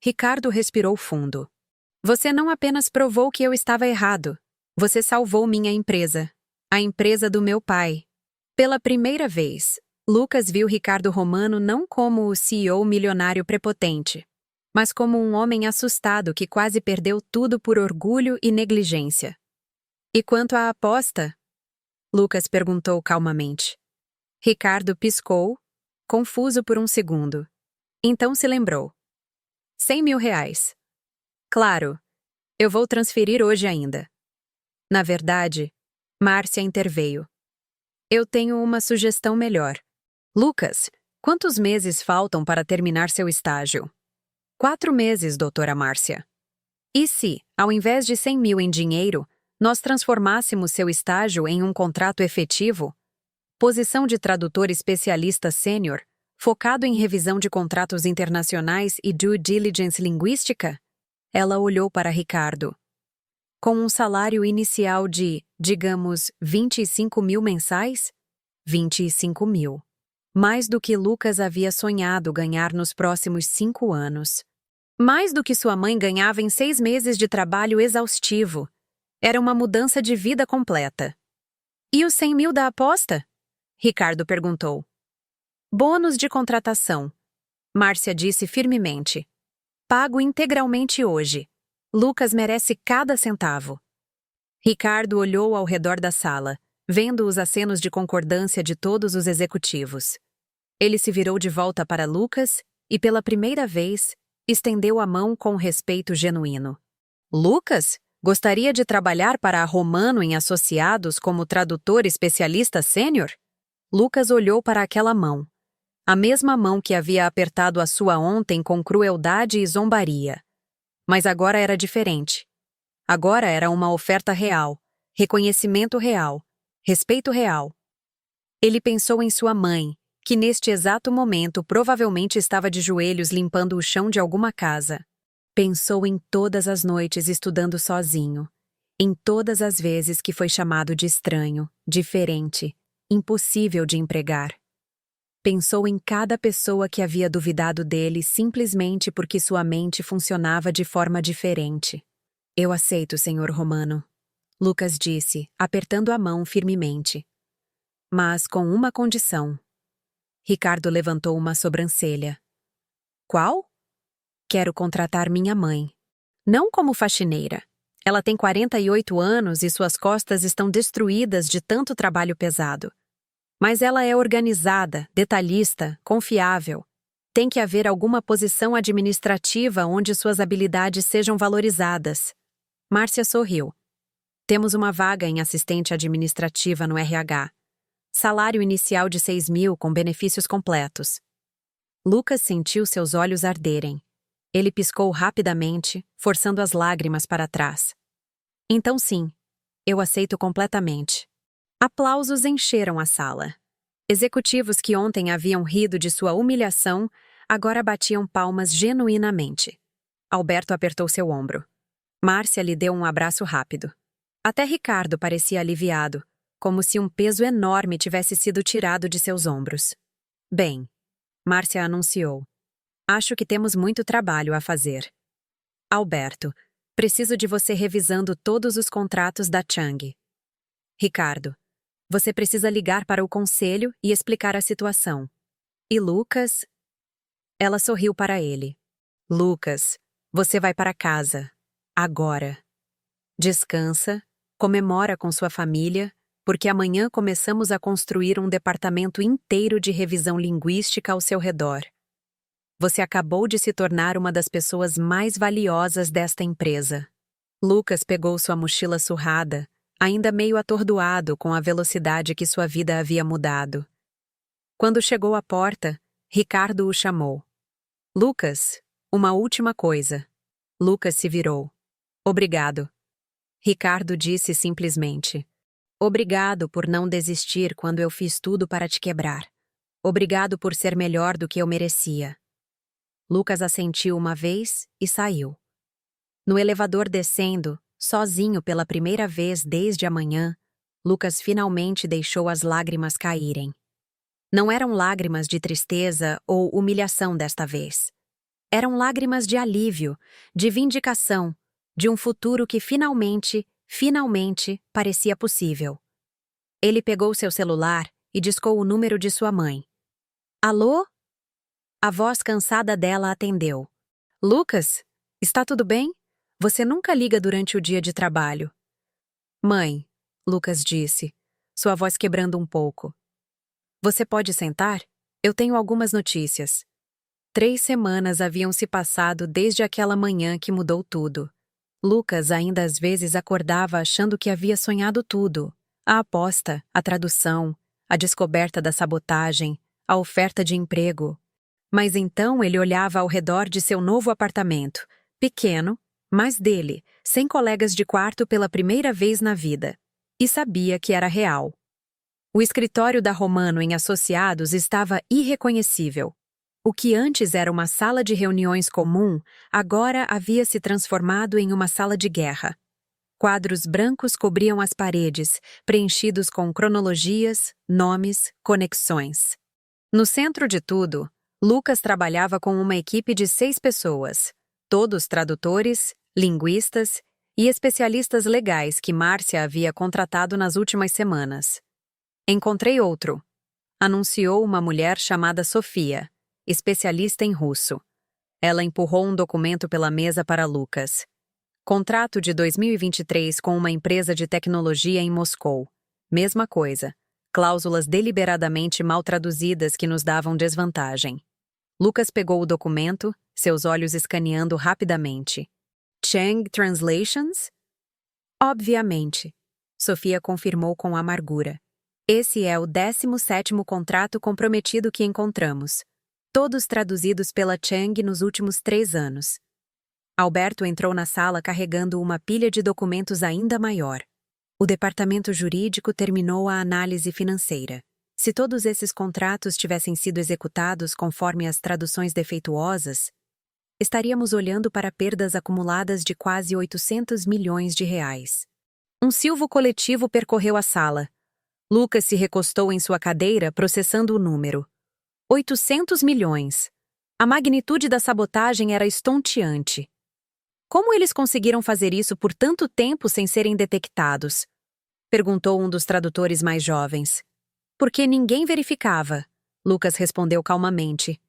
Ricardo respirou fundo. Você não apenas provou que eu estava errado. Você salvou minha empresa. A empresa do meu pai. Pela primeira vez, Lucas viu Ricardo Romano não como o CEO milionário prepotente, mas como um homem assustado que quase perdeu tudo por orgulho e negligência. E quanto à aposta? Lucas perguntou calmamente. Ricardo piscou, confuso por um segundo. Então se lembrou. 100 mil reais. Claro, eu vou transferir hoje ainda. Na verdade, Márcia interveio. Eu tenho uma sugestão melhor. Lucas, quantos meses faltam para terminar seu estágio? 4 meses, doutora Márcia. E se, ao invés de 100 mil em dinheiro, nós transformássemos seu estágio em um contrato efetivo? Posição de tradutor especialista sênior, focado em revisão de contratos internacionais e due diligence linguística? Ela olhou para Ricardo. Com um salário inicial de, digamos, 25 mil mensais? 25 mil. Mais do que Lucas havia sonhado ganhar nos próximos 5 anos. Mais do que sua mãe ganhava em 6 meses de trabalho exaustivo. Era uma mudança de vida completa. E os 100 mil da aposta? Ricardo perguntou. Bônus de contratação. Márcia disse firmemente. Pago integralmente hoje. Lucas merece cada centavo. Ricardo olhou ao redor da sala, vendo os acenos de concordância de todos os executivos. Ele se virou de volta para Lucas e, pela primeira vez, estendeu a mão com respeito genuíno. Lucas? Gostaria de trabalhar para a Romano em Associados como tradutor especialista sênior? Lucas olhou para aquela mão. A mesma mão que havia apertado a sua ontem com crueldade e zombaria. Mas agora era diferente. Agora era uma oferta real, reconhecimento real, respeito real. Ele pensou em sua mãe, que neste exato momento provavelmente estava de joelhos limpando o chão de alguma casa. Pensou em todas as noites estudando sozinho, em todas as vezes que foi chamado de estranho, diferente, impossível de empregar. Pensou em cada pessoa que havia duvidado dele simplesmente porque sua mente funcionava de forma diferente. Eu aceito, senhor Romano, Lucas disse, apertando a mão firmemente. Mas com uma condição. Ricardo levantou uma sobrancelha. Qual? Quero contratar minha mãe. Não como faxineira. Ela tem 48 anos e suas costas estão destruídas de tanto trabalho pesado. Mas ela é organizada, detalhista, confiável. Tem que haver alguma posição administrativa onde suas habilidades sejam valorizadas. Márcia sorriu. Temos uma vaga em assistente administrativa no RH. Salário inicial de 6 mil com benefícios completos. Lucas sentiu seus olhos arderem. Ele piscou rapidamente, forçando as lágrimas para trás. Então sim, eu aceito completamente. Aplausos encheram a sala. Executivos que ontem haviam rido de sua humilhação, agora batiam palmas genuinamente. Alberto apertou seu ombro. Márcia lhe deu um abraço rápido. Até Ricardo parecia aliviado, como se um peso enorme tivesse sido tirado de seus ombros. Bem, Márcia anunciou. Acho que temos muito trabalho a fazer. Alberto, preciso de você revisando todos os contratos da Chang. Ricardo, você precisa ligar para o conselho e explicar a situação. E Lucas? Ela sorriu para ele. Lucas, você vai para casa. Agora. Descansa, comemora com sua família, porque amanhã começamos a construir um departamento inteiro de revisão linguística ao seu redor. Você acabou de se tornar uma das pessoas mais valiosas desta empresa. Lucas pegou sua mochila surrada, ainda meio atordoado com a velocidade que sua vida havia mudado. Quando chegou à porta, Ricardo o chamou. Lucas, uma última coisa. Lucas se virou. Obrigado. Ricardo disse simplesmente. Obrigado por não desistir quando eu fiz tudo para te quebrar. Obrigado por ser melhor do que eu merecia. Lucas assentiu uma vez e saiu. No elevador descendo, sozinho pela primeira vez desde a manhã, Lucas finalmente deixou as lágrimas caírem. Não eram lágrimas de tristeza ou humilhação desta vez. Eram lágrimas de alívio, de vindicação, de um futuro que finalmente parecia possível. Ele pegou seu celular e discou o número de sua mãe. Alô? A voz cansada dela atendeu. Lucas, está tudo bem? Você nunca liga durante o dia de trabalho. Mãe, Lucas disse, sua voz quebrando um pouco. Você pode sentar? Eu tenho algumas notícias. 3 semanas haviam se passado desde aquela manhã que mudou tudo. Lucas ainda às vezes acordava achando que havia sonhado tudo. A aposta, a tradução, a descoberta da sabotagem, a oferta de emprego. Mas então ele olhava ao redor de seu novo apartamento, pequeno, mas dele, sem colegas de quarto pela primeira vez na vida. E sabia que era real. O escritório da Romano em Associados estava irreconhecível. O que antes era uma sala de reuniões comum, agora havia se transformado em uma sala de guerra. Quadros brancos cobriam as paredes, preenchidos com cronologias, nomes, conexões. No centro de tudo, Lucas trabalhava com uma equipe de 6 pessoas. todos tradutores, linguistas e especialistas legais que Márcia havia contratado nas últimas semanas. Encontrei outro, anunciou uma mulher chamada Sofia, especialista em russo. Ela empurrou um documento pela mesa para Lucas. Contrato de 2023 com uma empresa de tecnologia em Moscou. Mesma coisa. Cláusulas deliberadamente mal traduzidas que nos davam desvantagem. Lucas pegou o documento, seus olhos escaneando rapidamente. Chang Translations? Obviamente. Sofia confirmou com amargura. Esse é o 17º contrato comprometido que encontramos. Todos traduzidos pela Chang nos últimos 3 anos. Alberto entrou na sala carregando uma pilha de documentos ainda maior. O departamento jurídico terminou a análise financeira. Se todos esses contratos tivessem sido executados conforme as traduções defeituosas, estaríamos olhando para perdas acumuladas de quase 800 milhões de reais. Um silvo coletivo percorreu a sala. Lucas se recostou em sua cadeira, processando o número. 800 milhões. A magnitude da sabotagem era estonteante. Como eles conseguiram fazer isso por tanto tempo sem serem detectados? Perguntou um dos tradutores mais jovens. Porque ninguém verificava, Lucas respondeu calmamente.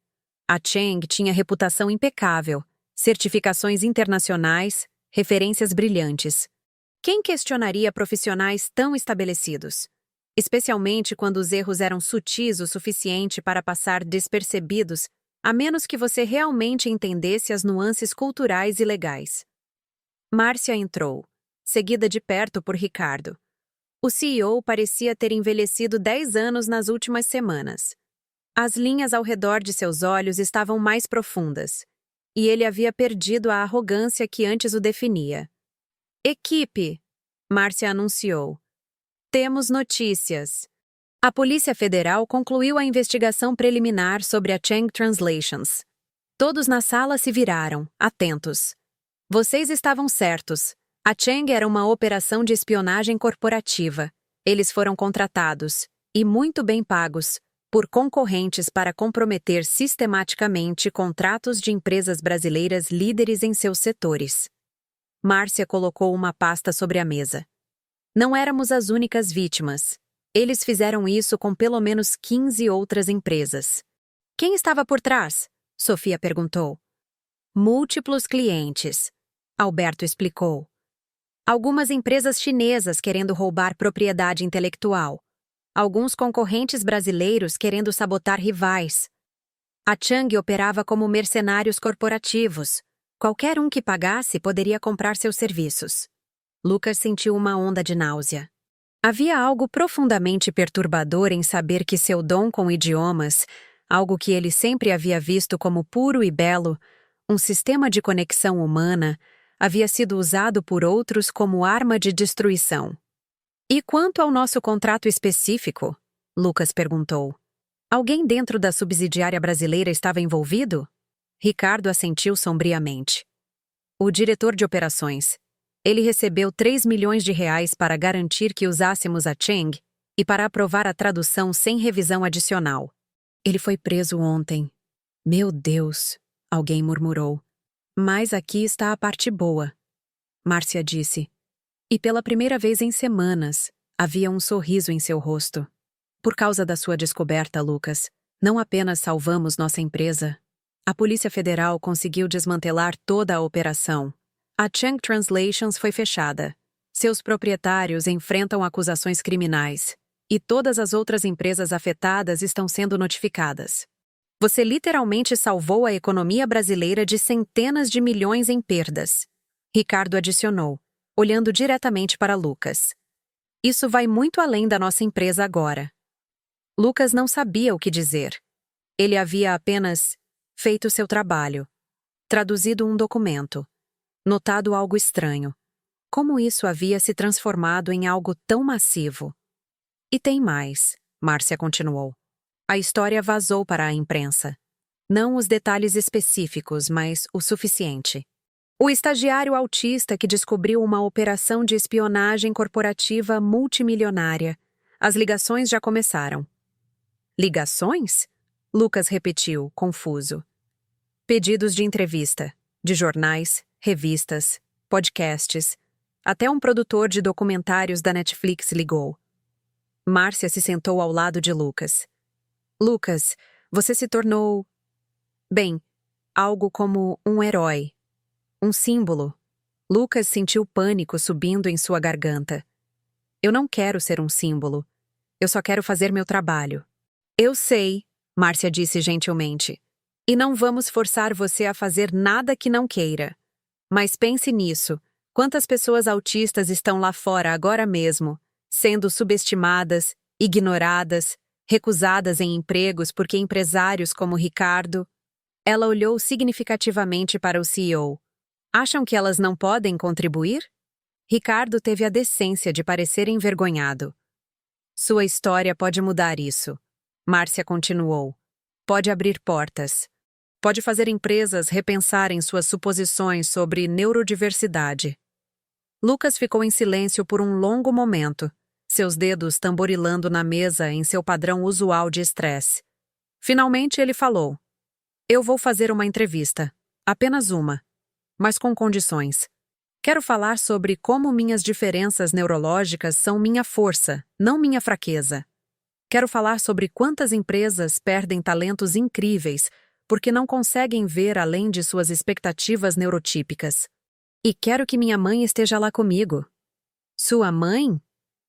A Chang tinha reputação impecável, certificações internacionais, referências brilhantes. Quem questionaria profissionais tão estabelecidos? Especialmente quando os erros eram sutis o suficiente para passar despercebidos, a menos que você realmente entendesse as nuances culturais e legais. Márcia entrou, seguida de perto por Ricardo. O CEO parecia ter envelhecido 10 anos nas últimas semanas. As linhas ao redor de seus olhos estavam mais profundas, e ele havia perdido a arrogância que antes o definia. Equipe, Márcia anunciou. Temos notícias. A Polícia Federal concluiu a investigação preliminar sobre a Chang Translations. Todos na sala se viraram, atentos. Vocês estavam certos. A Chang era uma operação de espionagem corporativa. Eles foram contratados, e muito bem pagos, por concorrentes para comprometer sistematicamente contratos de empresas brasileiras líderes em seus setores. Márcia colocou uma pasta sobre a mesa. Não éramos as únicas vítimas. Eles fizeram isso com pelo menos 15 outras empresas. Quem estava por trás? Sofia perguntou. Múltiplos clientes, Alberto explicou. Algumas empresas chinesas querendo roubar propriedade intelectual. Alguns concorrentes brasileiros querendo sabotar rivais. A Chang operava como mercenários corporativos. Qualquer um que pagasse poderia comprar seus serviços. Lucas sentiu uma onda de náusea. Havia algo profundamente perturbador em saber que seu dom com idiomas, algo que ele sempre havia visto como puro e belo, um sistema de conexão humana, havia sido usado por outros como arma de destruição. E quanto ao nosso contrato específico? Lucas perguntou. Alguém dentro da subsidiária brasileira estava envolvido? Ricardo assentiu sombriamente. O diretor de operações. Ele recebeu 3 milhões de reais para garantir que usássemos a Chang e para aprovar a tradução sem revisão adicional. Ele foi preso ontem. Meu Deus, alguém murmurou. Mas aqui está a parte boa, Márcia disse. E pela primeira vez em semanas, havia um sorriso em seu rosto. Por causa da sua descoberta, Lucas, não apenas salvamos nossa empresa. A Polícia Federal conseguiu desmantelar toda a operação. A Chang Translations foi fechada. Seus proprietários enfrentam acusações criminais. E todas as outras empresas afetadas estão sendo notificadas. Você literalmente salvou a economia brasileira de centenas de milhões em perdas. Ricardo adicionou, olhando diretamente para Lucas. Isso vai muito além da nossa empresa agora. Lucas não sabia o que dizer. Ele havia apenas feito seu trabalho, traduzido um documento, notado algo estranho. Como isso havia se transformado em algo tão massivo? E tem mais, Márcia continuou. A história vazou para a imprensa. Não os detalhes específicos, mas o suficiente. O estagiário autista que descobriu uma operação de espionagem corporativa multimilionária. As ligações já começaram. Ligações? Lucas repetiu, confuso. Pedidos de entrevista. de jornais, revistas, podcasts. Até um produtor de documentários da Netflix ligou. Márcia se sentou ao lado de Lucas. Lucas, você se tornou... bem, algo como um herói. Um símbolo. Lucas sentiu pânico subindo em sua garganta. Eu não quero ser um símbolo. Eu só quero fazer meu trabalho. Eu sei, Márcia disse gentilmente. E não vamos forçar você a fazer nada que não queira. Mas pense nisso. Quantas pessoas autistas estão lá fora agora mesmo, sendo subestimadas, ignoradas, recusadas em empregos porque empresários como Ricardo... Ela olhou significativamente para o CEO. Acham que elas não podem contribuir? Ricardo teve a decência de parecer envergonhado. Sua história pode mudar isso. Márcia continuou. Pode abrir portas. Pode fazer empresas repensarem suas suposições sobre neurodiversidade. Lucas ficou em silêncio por um longo momento, seus dedos tamborilando na mesa em seu padrão usual de estresse. Finalmente ele falou. Eu vou fazer uma entrevista. Apenas uma. Mas com condições. Quero falar sobre como minhas diferenças neurológicas são minha força, não minha fraqueza. Quero falar sobre quantas empresas perdem talentos incríveis porque não conseguem ver além de suas expectativas neurotípicas. E quero que minha mãe esteja lá comigo. Sua mãe?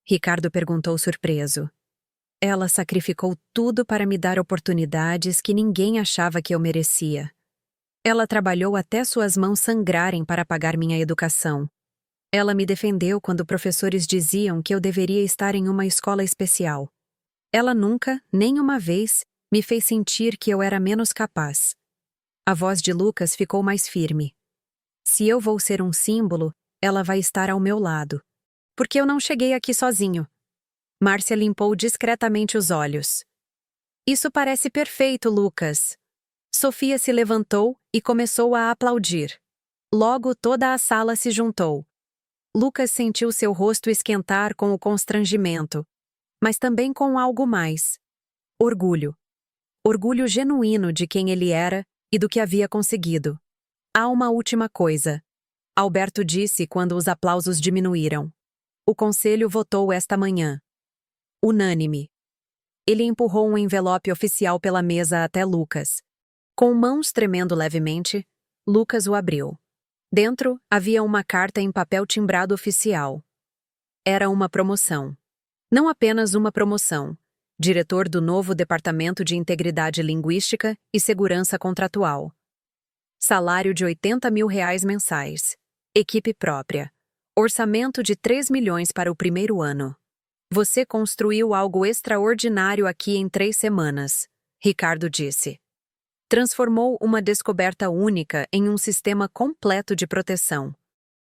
Ricardo perguntou surpreso. Ela sacrificou tudo para me dar oportunidades que ninguém achava que eu merecia. Ela trabalhou até suas mãos sangrarem para pagar minha educação. Ela me defendeu quando professores diziam que eu deveria estar em uma escola especial. Ela nunca, nem uma vez, me fez sentir que eu era menos capaz. A voz de Lucas ficou mais firme. Se eu vou ser um símbolo, ela vai estar ao meu lado. Porque eu não cheguei aqui sozinho. Márcia limpou discretamente os olhos. Isso parece perfeito, Lucas. Sofia se levantou e começou a aplaudir. Logo toda a sala se juntou. Lucas sentiu seu rosto esquentar com o constrangimento, mas também com algo mais. Orgulho. Orgulho genuíno de quem ele era e do que havia conseguido. Há uma última coisa. Alberto disse quando os aplausos diminuíram. O conselho votou esta manhã. Unânime. Ele empurrou um envelope oficial pela mesa até Lucas. Com mãos tremendo levemente, Lucas o abriu. Dentro havia uma carta em papel timbrado oficial. Era uma promoção. Não apenas uma promoção. Diretor do novo Departamento de Integridade Linguística e Segurança Contratual. Salário de R$80 mil mensais. Equipe própria. Orçamento de 3 milhões para o primeiro ano. Você construiu algo extraordinário aqui em 3 semanas, Ricardo disse. Transformou uma descoberta única em um sistema completo de proteção.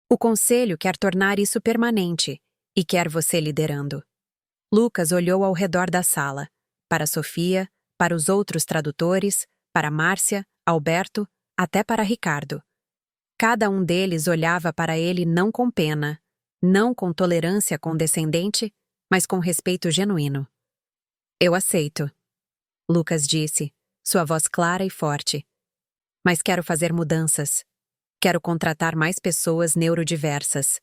O conselho quer tornar isso permanente e quer você liderando. Lucas olhou ao redor da sala, para Sofia, para os outros tradutores, para Márcia, Alberto, até para Ricardo. Cada um deles olhava para ele não com pena, não com tolerância condescendente, mas com respeito genuíno. Eu aceito, Lucas disse, sua voz clara e forte. Mas quero fazer mudanças. Quero contratar mais pessoas neurodiversas.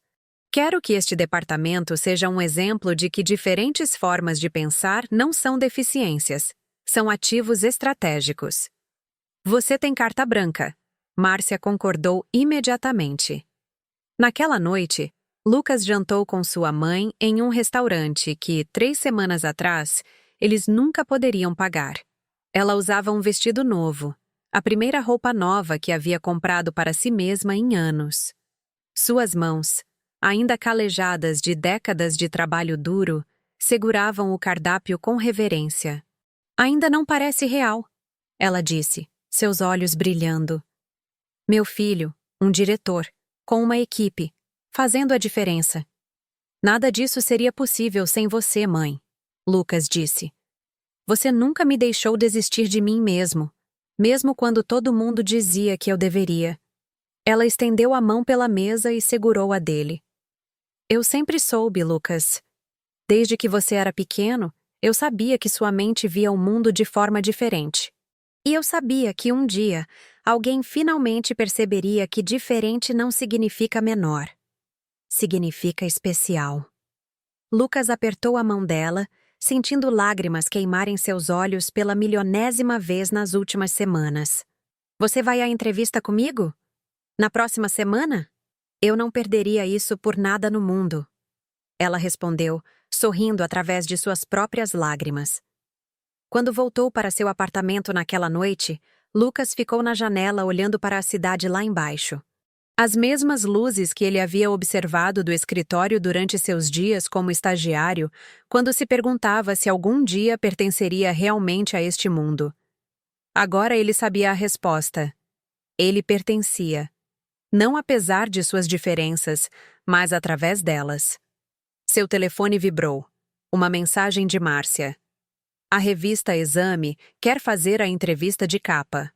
Quero que este departamento seja um exemplo de que diferentes formas de pensar não são deficiências, são ativos estratégicos. Você tem carta branca, Márcia concordou imediatamente. Naquela noite, Lucas jantou com sua mãe em um restaurante que, 3 semanas atrás, eles nunca poderiam pagar. Ela usava um vestido novo, a primeira roupa nova que havia comprado para si mesma em anos. Suas mãos, ainda calejadas de décadas de trabalho duro, seguravam o cardápio com reverência. Ainda não parece real, ela disse, seus olhos brilhando. Meu filho, um diretor, com uma equipe, fazendo a diferença. Nada disso seria possível sem você, mãe, Lucas disse. Você nunca me deixou desistir de mim mesmo quando todo mundo dizia que eu deveria. Ela estendeu a mão pela mesa e segurou a dele. Eu sempre soube, Lucas. Desde que você era pequeno, eu sabia que sua mente via o mundo de forma diferente. E eu sabia que um dia, alguém finalmente perceberia que diferente não significa menor. Significa especial. Lucas apertou a mão dela, sentindo lágrimas queimarem seus olhos pela milionésima vez nas últimas semanas. Você vai à entrevista comigo? Na próxima semana? Eu não perderia isso por nada no mundo. Ela respondeu, sorrindo através de suas próprias lágrimas. Quando voltou para seu apartamento naquela noite, Lucas ficou na janela olhando para a cidade lá embaixo. As mesmas luzes que ele havia observado do escritório durante seus dias como estagiário, quando se perguntava se algum dia pertenceria realmente a este mundo. Agora ele sabia a resposta. Ele pertencia. Não apesar de suas diferenças, mas através delas. Seu telefone vibrou. Uma mensagem de Márcia. A revista Exame quer fazer a entrevista de capa.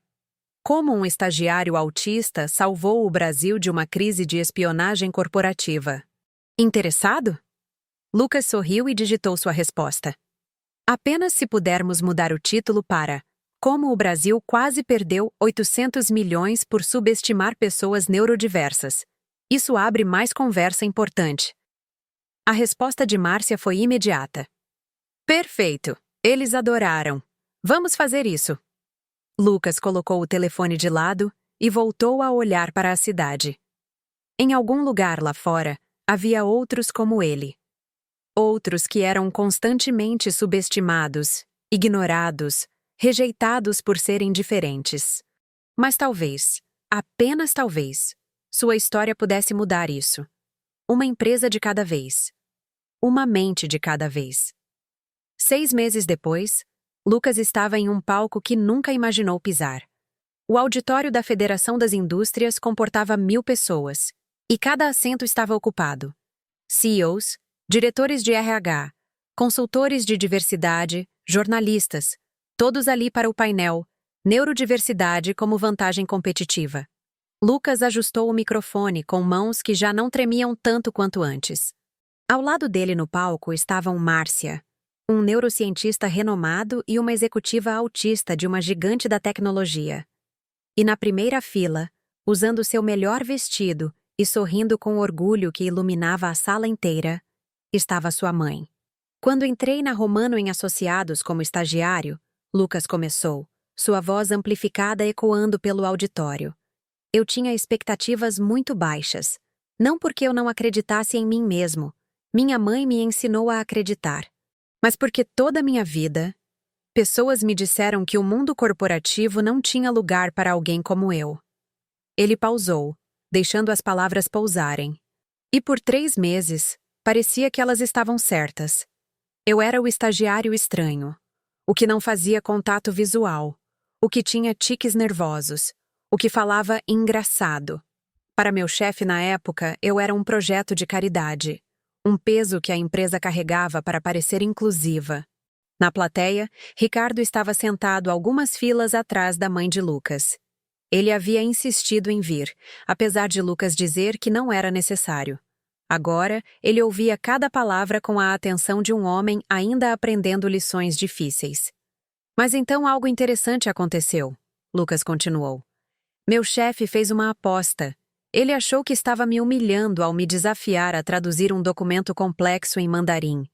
Como um estagiário autista salvou o Brasil de uma crise de espionagem corporativa. Interessado? Lucas sorriu e digitou sua resposta. Apenas se pudermos mudar o título para Como o Brasil quase perdeu 800 milhões por subestimar pessoas neurodiversas. Isso abre mais conversa importante. A resposta de Márcia foi imediata. Perfeito! Eles adoraram. Vamos fazer isso. Lucas colocou o telefone de lado e voltou a olhar para a cidade. Em algum lugar lá fora, havia outros como ele. Outros que eram constantemente subestimados, ignorados, rejeitados por serem diferentes. Mas talvez, apenas talvez, sua história pudesse mudar isso. Uma empresa de cada vez. Uma mente de cada vez. 6 meses depois, Lucas estava em um palco que nunca imaginou pisar. O auditório da Federação das Indústrias comportava 1000 pessoas, e cada assento estava ocupado. CEOs, diretores de RH, consultores de diversidade, jornalistas, todos ali para o painel Neurodiversidade como vantagem competitiva. Lucas ajustou o microfone com mãos que já não tremiam tanto quanto antes. Ao lado dele no palco estavam Márcia, um neurocientista renomado e uma executiva autista de uma gigante da tecnologia. E na primeira fila, usando seu melhor vestido e sorrindo com orgulho que iluminava a sala inteira, estava sua mãe. Quando entrei na Romano em Associados como estagiário, Lucas começou, sua voz amplificada ecoando pelo auditório. Eu tinha expectativas muito baixas. Não porque eu não acreditasse em mim mesmo. Minha mãe me ensinou a acreditar. Mas porque toda a minha vida, pessoas me disseram que o mundo corporativo não tinha lugar para alguém como eu. Ele pausou, deixando as palavras pousarem. E por 3 meses, parecia que elas estavam certas. Eu era o estagiário estranho, o que não fazia contato visual, o que tinha tiques nervosos, o que falava engraçado. Para meu chefe na época, eu era um projeto de caridade. Um peso que a empresa carregava para parecer inclusiva. Na plateia, Ricardo estava sentado algumas filas atrás da mãe de Lucas. Ele havia insistido em vir, apesar de Lucas dizer que não era necessário. Agora, ele ouvia cada palavra com a atenção de um homem ainda aprendendo lições difíceis. Mas então algo interessante aconteceu, Lucas continuou. Meu chefe fez uma aposta. Ele achou que estava me humilhando ao me desafiar a traduzir um documento complexo em mandarim.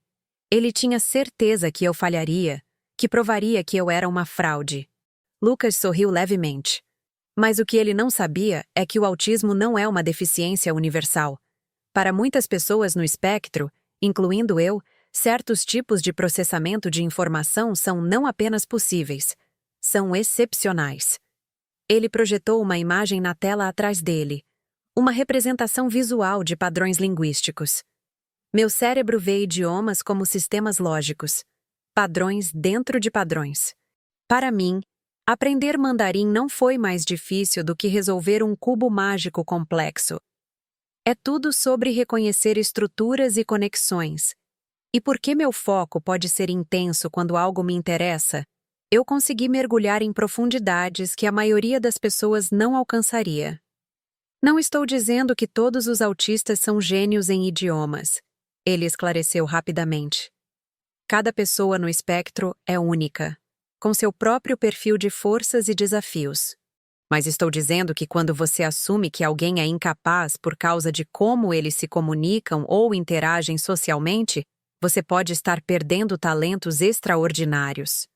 Ele tinha certeza que eu falharia, que provaria que eu era uma fraude. Lucas sorriu levemente. Mas o que ele não sabia é que o autismo não é uma deficiência universal. Para muitas pessoas no espectro, incluindo eu, certos tipos de processamento de informação são não apenas possíveis, são excepcionais. Ele projetou uma imagem na tela atrás dele. Uma representação visual de padrões linguísticos. Meu cérebro vê idiomas como sistemas lógicos, padrões dentro de padrões. Para mim, aprender mandarim não foi mais difícil do que resolver um cubo mágico complexo. É tudo sobre reconhecer estruturas e conexões. E porque meu foco pode ser intenso quando algo me interessa, eu consegui mergulhar em profundidades que a maioria das pessoas não alcançaria. Não estou dizendo que todos os autistas são gênios em idiomas, ele esclareceu rapidamente. Cada pessoa no espectro é única, com seu próprio perfil de forças e desafios. Mas estou dizendo que quando você assume que alguém é incapaz por causa de como eles se comunicam ou interagem socialmente, você pode estar perdendo talentos extraordinários.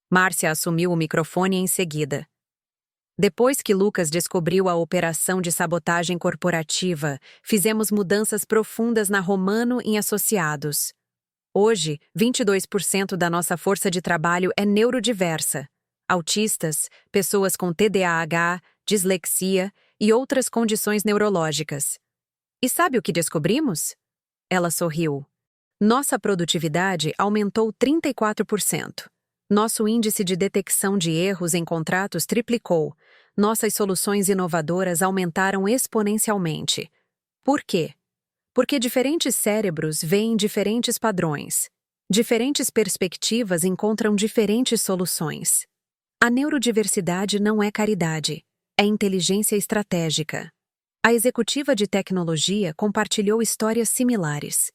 Márcia assumiu o microfone em seguida. Depois que Lucas descobriu a operação de sabotagem corporativa, fizemos mudanças profundas na Romano em Associados. Hoje, 22% da nossa força de trabalho é neurodiversa. Autistas, pessoas com TDAH, dislexia e outras condições neurológicas. E sabe o que descobrimos? Ela sorriu. Nossa produtividade aumentou 34%. Nosso índice de detecção de erros em contratos triplicou. Nossas soluções inovadoras aumentaram exponencialmente. Por quê? Porque diferentes cérebros veem diferentes padrões. Diferentes perspectivas encontram diferentes soluções. A neurodiversidade não é caridade, é inteligência estratégica. A executiva de tecnologia compartilhou histórias similares.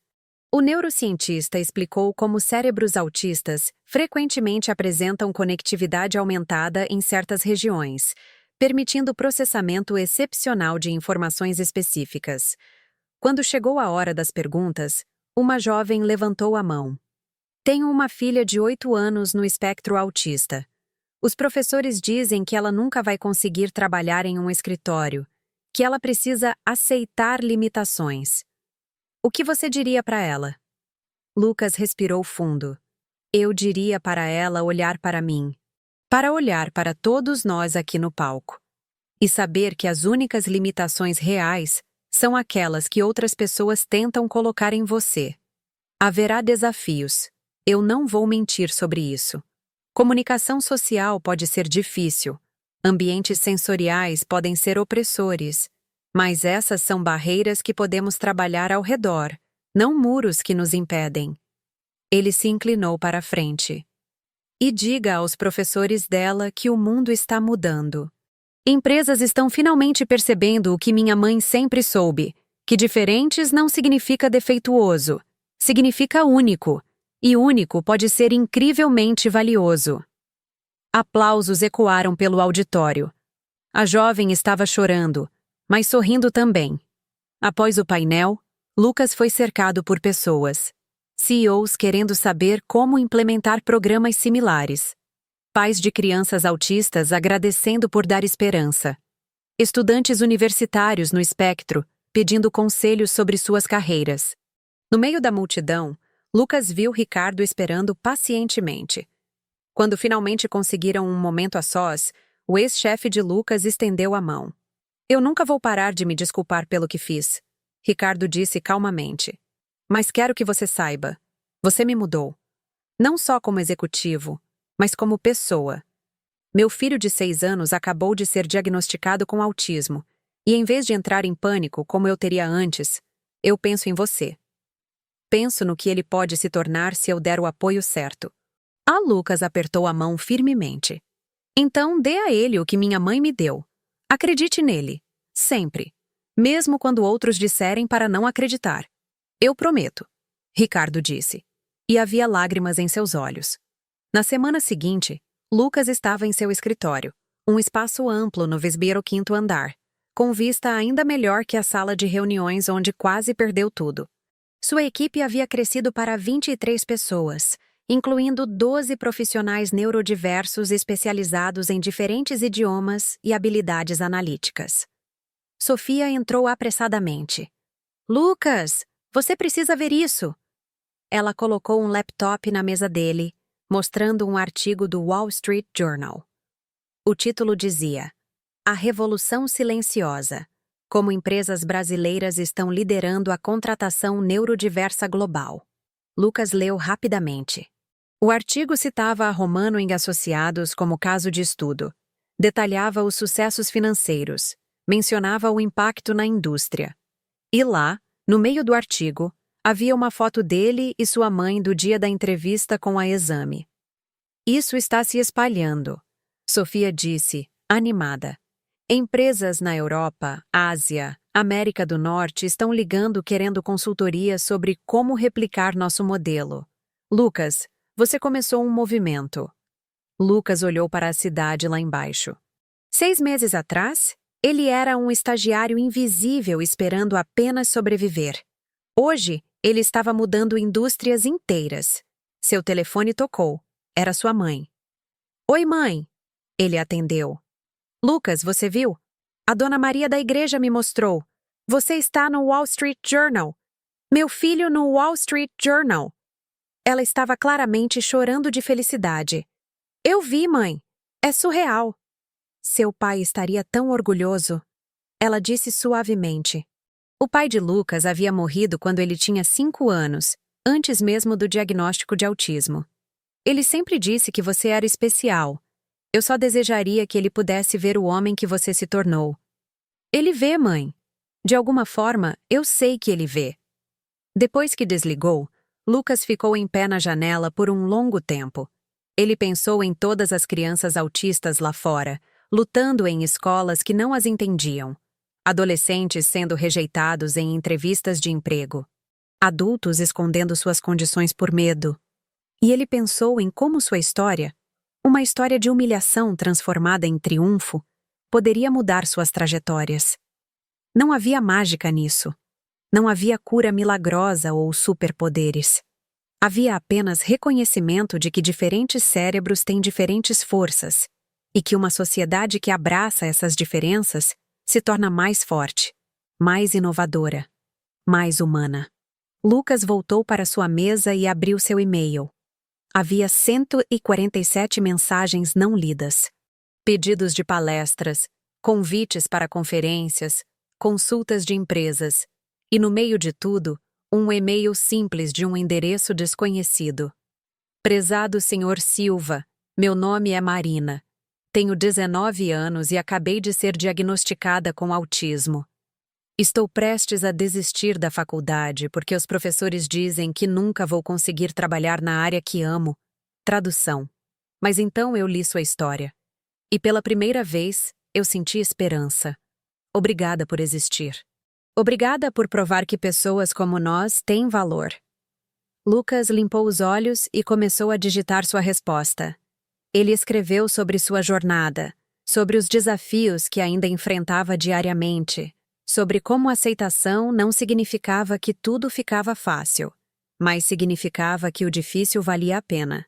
O neurocientista explicou como cérebros autistas frequentemente apresentam conectividade aumentada em certas regiões, permitindo processamento excepcional de informações específicas. Quando chegou a hora das perguntas, uma jovem levantou a mão. Tenho uma filha de 8 anos no espectro autista. Os professores dizem que ela nunca vai conseguir trabalhar em um escritório, que ela precisa aceitar limitações. O que você diria para ela? Lucas respirou fundo. Eu diria para ela olhar para mim, para olhar para todos nós aqui no palco, e saber que as únicas limitações reais são aquelas que outras pessoas tentam colocar em você. Haverá desafios. Eu não vou mentir sobre isso. Comunicação social pode ser difícil. Ambientes sensoriais podem ser opressores. Mas essas são barreiras que podemos trabalhar ao redor, não muros que nos impedem. Ele se inclinou para a frente. E diga aos professores dela que o mundo está mudando. Empresas estão finalmente percebendo o que minha mãe sempre soube, que diferentes não significa defeituoso, significa único, e único pode ser incrivelmente valioso. Aplausos ecoaram pelo auditório. A jovem estava chorando, mas sorrindo também. Após o painel, Lucas foi cercado por pessoas. CEOs querendo saber como implementar programas similares. Pais de crianças autistas agradecendo por dar esperança. Estudantes universitários no espectro pedindo conselhos sobre suas carreiras. No meio da multidão, Lucas viu Ricardo esperando pacientemente. Quando finalmente conseguiram um momento a sós, o ex-chefe de Lucas estendeu a mão. Eu nunca vou parar de me desculpar pelo que fiz, Ricardo disse calmamente. Mas quero que você saiba, você me mudou. Não só como executivo, mas como pessoa. Meu filho de 6 anos acabou de ser diagnosticado com autismo, e em vez de entrar em pânico como eu teria antes, eu penso em você. Penso no que ele pode se tornar se eu der o apoio certo. A Lucas apertou a mão firmemente. Então dê a ele o que minha mãe me deu. Acredite nele. Sempre. Mesmo quando outros disserem para não acreditar. Eu prometo, Ricardo disse. E havia lágrimas em seus olhos. Na semana seguinte, Lucas estava em seu escritório, um espaço amplo no 25º andar, com vista ainda melhor que a sala de reuniões onde quase perdeu tudo. Sua equipe havia crescido para 23 pessoas, incluindo 12 profissionais neurodiversos especializados em diferentes idiomas e habilidades analíticas. Sofia entrou apressadamente. Lucas, você precisa ver isso! Ela colocou um laptop na mesa dele, mostrando um artigo do Wall Street Journal. O título dizia: A Revolução Silenciosa. Como empresas brasileiras estão liderando a contratação neurodiversa global. Lucas leu rapidamente. O artigo citava a Romano e Associados como caso de estudo, detalhava os sucessos financeiros, mencionava o impacto na indústria. E lá, no meio do artigo, havia uma foto dele e sua mãe do dia da entrevista com a Exame. Isso está se espalhando, Sofia disse, animada. Empresas na Europa, Ásia, América do Norte estão ligando querendo consultoria sobre como replicar nosso modelo. Lucas, você começou um movimento. Lucas olhou para a cidade lá embaixo. 6 meses atrás, ele era um estagiário invisível esperando apenas sobreviver. Hoje, ele estava mudando indústrias inteiras. Seu telefone tocou. Era sua mãe. Oi, mãe. Ele atendeu. Lucas, você viu? A dona Maria da igreja me mostrou. Você está no Wall Street Journal. Meu filho no Wall Street Journal. Ela estava claramente chorando de felicidade. Eu vi, mãe. É surreal. Seu pai estaria tão orgulhoso. Ela disse suavemente. O pai de Lucas havia morrido quando ele tinha 5 anos, antes mesmo do diagnóstico de autismo. Ele sempre disse que você era especial. Eu só desejaria que ele pudesse ver o homem que você se tornou. Ele vê, mãe. De alguma forma, eu sei que ele vê. Depois que desligou, Lucas ficou em pé na janela por um longo tempo. Ele pensou em todas as crianças autistas lá fora, lutando em escolas que não as entendiam. Adolescentes sendo rejeitados em entrevistas de emprego. Adultos escondendo suas condições por medo. E ele pensou em como sua história, uma história de humilhação transformada em triunfo, poderia mudar suas trajetórias. Não havia mágica nisso. Não havia cura milagrosa ou superpoderes. Havia apenas reconhecimento de que diferentes cérebros têm diferentes forças e que uma sociedade que abraça essas diferenças se torna mais forte, mais inovadora, mais humana. Lucas voltou para sua mesa e abriu seu e-mail. Havia 147 mensagens não lidas. Pedidos de palestras, convites para conferências, consultas de empresas, e no meio de tudo, um e-mail simples de um endereço desconhecido. Prezado Sr. Silva, meu nome é Marina. Tenho 19 anos e acabei de ser diagnosticada com autismo. Estou prestes a desistir da faculdade porque os professores dizem que nunca vou conseguir trabalhar na área que amo, tradução. Mas então eu li sua história. E pela primeira vez, eu senti esperança. Obrigada por existir. Obrigada por provar que pessoas como nós têm valor. Lucas limpou os olhos e começou a digitar sua resposta. Ele escreveu sobre sua jornada, sobre os desafios que ainda enfrentava diariamente, sobre como a aceitação não significava que tudo ficava fácil, mas significava que o difícil valia a pena.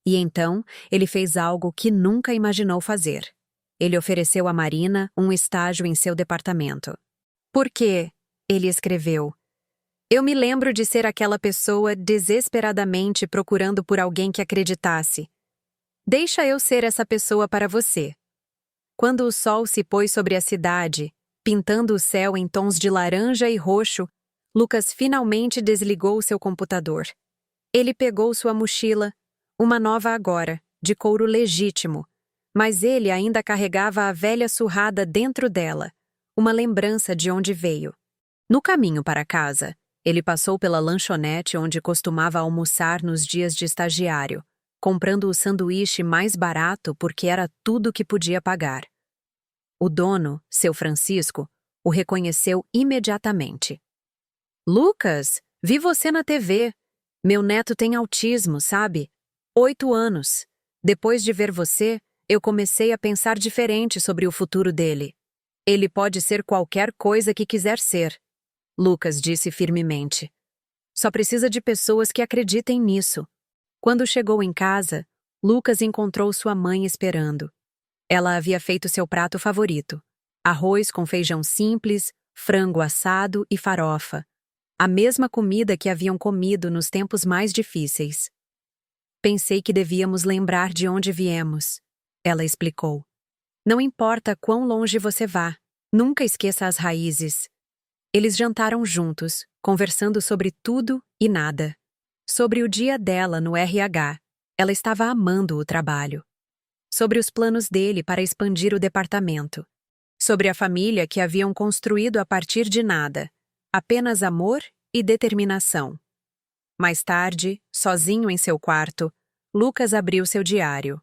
E então, ele fez algo que nunca imaginou fazer. Ele ofereceu a Marina um estágio em seu departamento. Por quê? Ele escreveu. Eu me lembro de ser aquela pessoa desesperadamente procurando por alguém que acreditasse. Deixa eu ser essa pessoa para você. Quando o sol se pôs sobre a cidade, pintando o céu em tons de laranja e roxo, Lucas finalmente desligou seu computador. Ele pegou sua mochila, uma nova agora, de couro legítimo, mas ele ainda carregava a velha surrada dentro dela, uma lembrança de onde veio. No caminho para casa, ele passou pela lanchonete onde costumava almoçar nos dias de estagiário, comprando o sanduíche mais barato porque era tudo que podia pagar. O dono, seu Francisco, o reconheceu imediatamente. Lucas, vi você na TV. Meu neto tem autismo, sabe? 8 anos. Depois de ver você, eu comecei a pensar diferente sobre o futuro dele. Ele pode ser qualquer coisa que quiser ser. Lucas disse firmemente. Só precisa de pessoas que acreditem nisso. Quando chegou em casa, Lucas encontrou sua mãe esperando. Ela havia feito seu prato favorito: arroz com feijão simples, frango assado e farofa. A mesma comida que haviam comido nos tempos mais difíceis. Pensei que devíamos lembrar de onde viemos, ela explicou. Não importa quão longe você vá, nunca esqueça as raízes. Eles jantaram juntos, conversando sobre tudo e nada. Sobre o dia dela no RH, ela estava amando o trabalho. Sobre os planos dele para expandir o departamento. Sobre a família que haviam construído a partir de nada, apenas amor e determinação. Mais tarde, sozinho em seu quarto, Lucas abriu seu diário,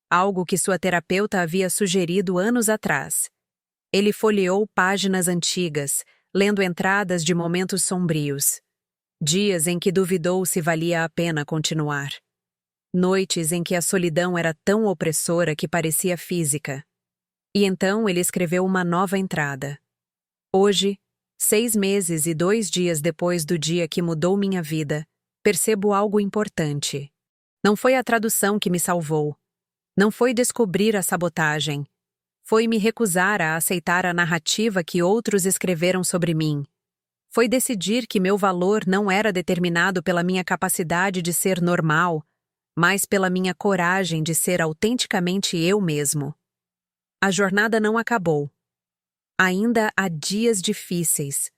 algo que sua terapeuta havia sugerido anos atrás. Ele folheou páginas antigas, lendo entradas de momentos sombrios. Dias em que duvidou se valia a pena continuar. Noites em que a solidão era tão opressora que parecia física. E então ele escreveu uma nova entrada. Hoje, 6 meses e 2 dias depois do dia que mudou minha vida, percebo algo importante. Não foi a tradução que me salvou. Não foi descobrir a sabotagem. Foi me recusar a aceitar a narrativa que outros escreveram sobre mim. Foi decidir que meu valor não era determinado pela minha capacidade de ser normal, mas pela minha coragem de ser autenticamente eu mesmo. A jornada não acabou. Ainda há dias difíceis.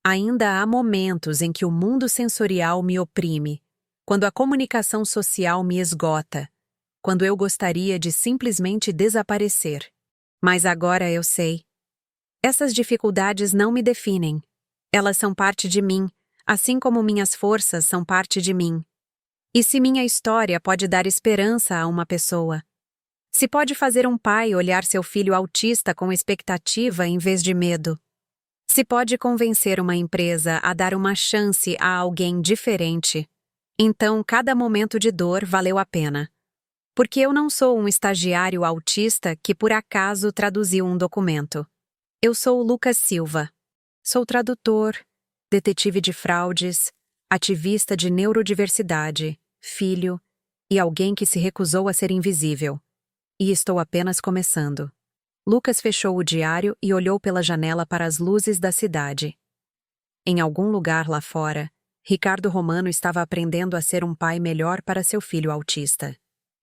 Ainda há momentos em que o mundo sensorial me oprime, quando a comunicação social me esgota, quando eu gostaria de simplesmente desaparecer. Mas agora eu sei. Essas dificuldades não me definem. Elas são parte de mim, assim como minhas forças são parte de mim. E se minha história pode dar esperança a uma pessoa, se pode fazer um pai olhar seu filho autista com expectativa em vez de medo, se pode convencer uma empresa a dar uma chance a alguém diferente, então cada momento de dor valeu a pena. Porque eu não sou um estagiário autista que por acaso traduziu um documento. Eu sou o Lucas Silva. Sou tradutor, detetive de fraudes, ativista de neurodiversidade, filho e alguém que se recusou a ser invisível. E estou apenas começando. Lucas fechou o diário e olhou pela janela para as luzes da cidade. Em algum lugar lá fora, Ricardo Romano estava aprendendo a ser um pai melhor para seu filho autista.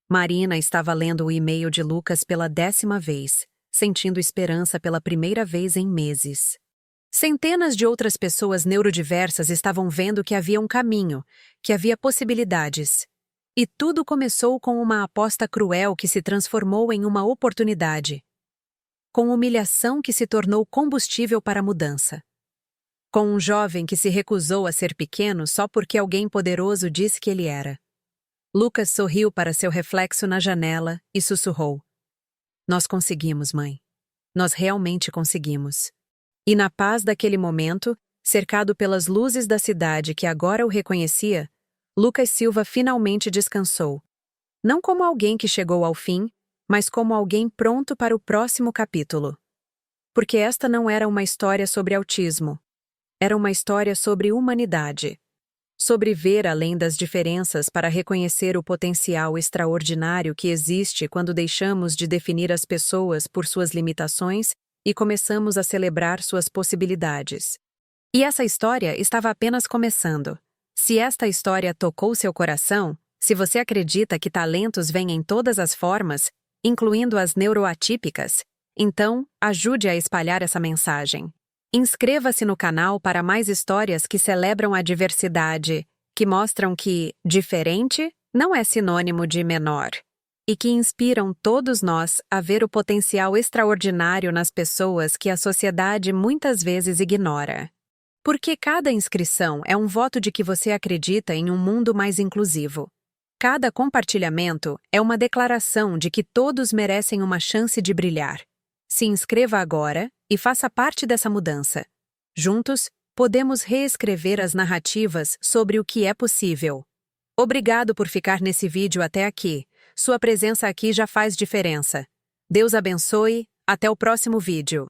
Marina estava lendo o e-mail de Lucas pela 10ª vez, sentindo esperança pela primeira vez em meses. Centenas de outras pessoas neurodiversas estavam vendo que havia um caminho, que havia possibilidades. E tudo começou com uma aposta cruel que se transformou em uma oportunidade. Com humilhação que se tornou combustível para a mudança. Com um jovem que se recusou a ser pequeno só porque alguém poderoso disse que ele era. Lucas sorriu para seu reflexo na janela e sussurrou. Nós conseguimos, mãe. Nós realmente conseguimos. E na paz daquele momento, cercado pelas luzes da cidade que agora o reconhecia, Lucas Silva finalmente descansou. Não como alguém que chegou ao fim, mas como alguém pronto para o próximo capítulo. Porque esta não era uma história sobre autismo. Era uma história sobre humanidade. Sobre ver além das diferenças para reconhecer o potencial extraordinário que existe quando deixamos de definir as pessoas por suas limitações e começamos a celebrar suas possibilidades. E essa história estava apenas começando. Se esta história tocou seu coração, se você acredita que talentos vêm em todas as formas, incluindo as neuroatípicas, então ajude a espalhar essa mensagem. Inscreva-se no canal para mais histórias que celebram a diversidade, que mostram que diferente não é sinônimo de menor, e que inspiram todos nós a ver o potencial extraordinário nas pessoas que a sociedade muitas vezes ignora. Porque cada inscrição é um voto de que você acredita em um mundo mais inclusivo. Cada compartilhamento é uma declaração de que todos merecem uma chance de brilhar. Se inscreva agora e faça parte dessa mudança. Juntos, podemos reescrever as narrativas sobre o que é possível. Obrigado por ficar nesse vídeo até aqui. Sua presença aqui já faz diferença. Deus abençoe. Até o próximo vídeo.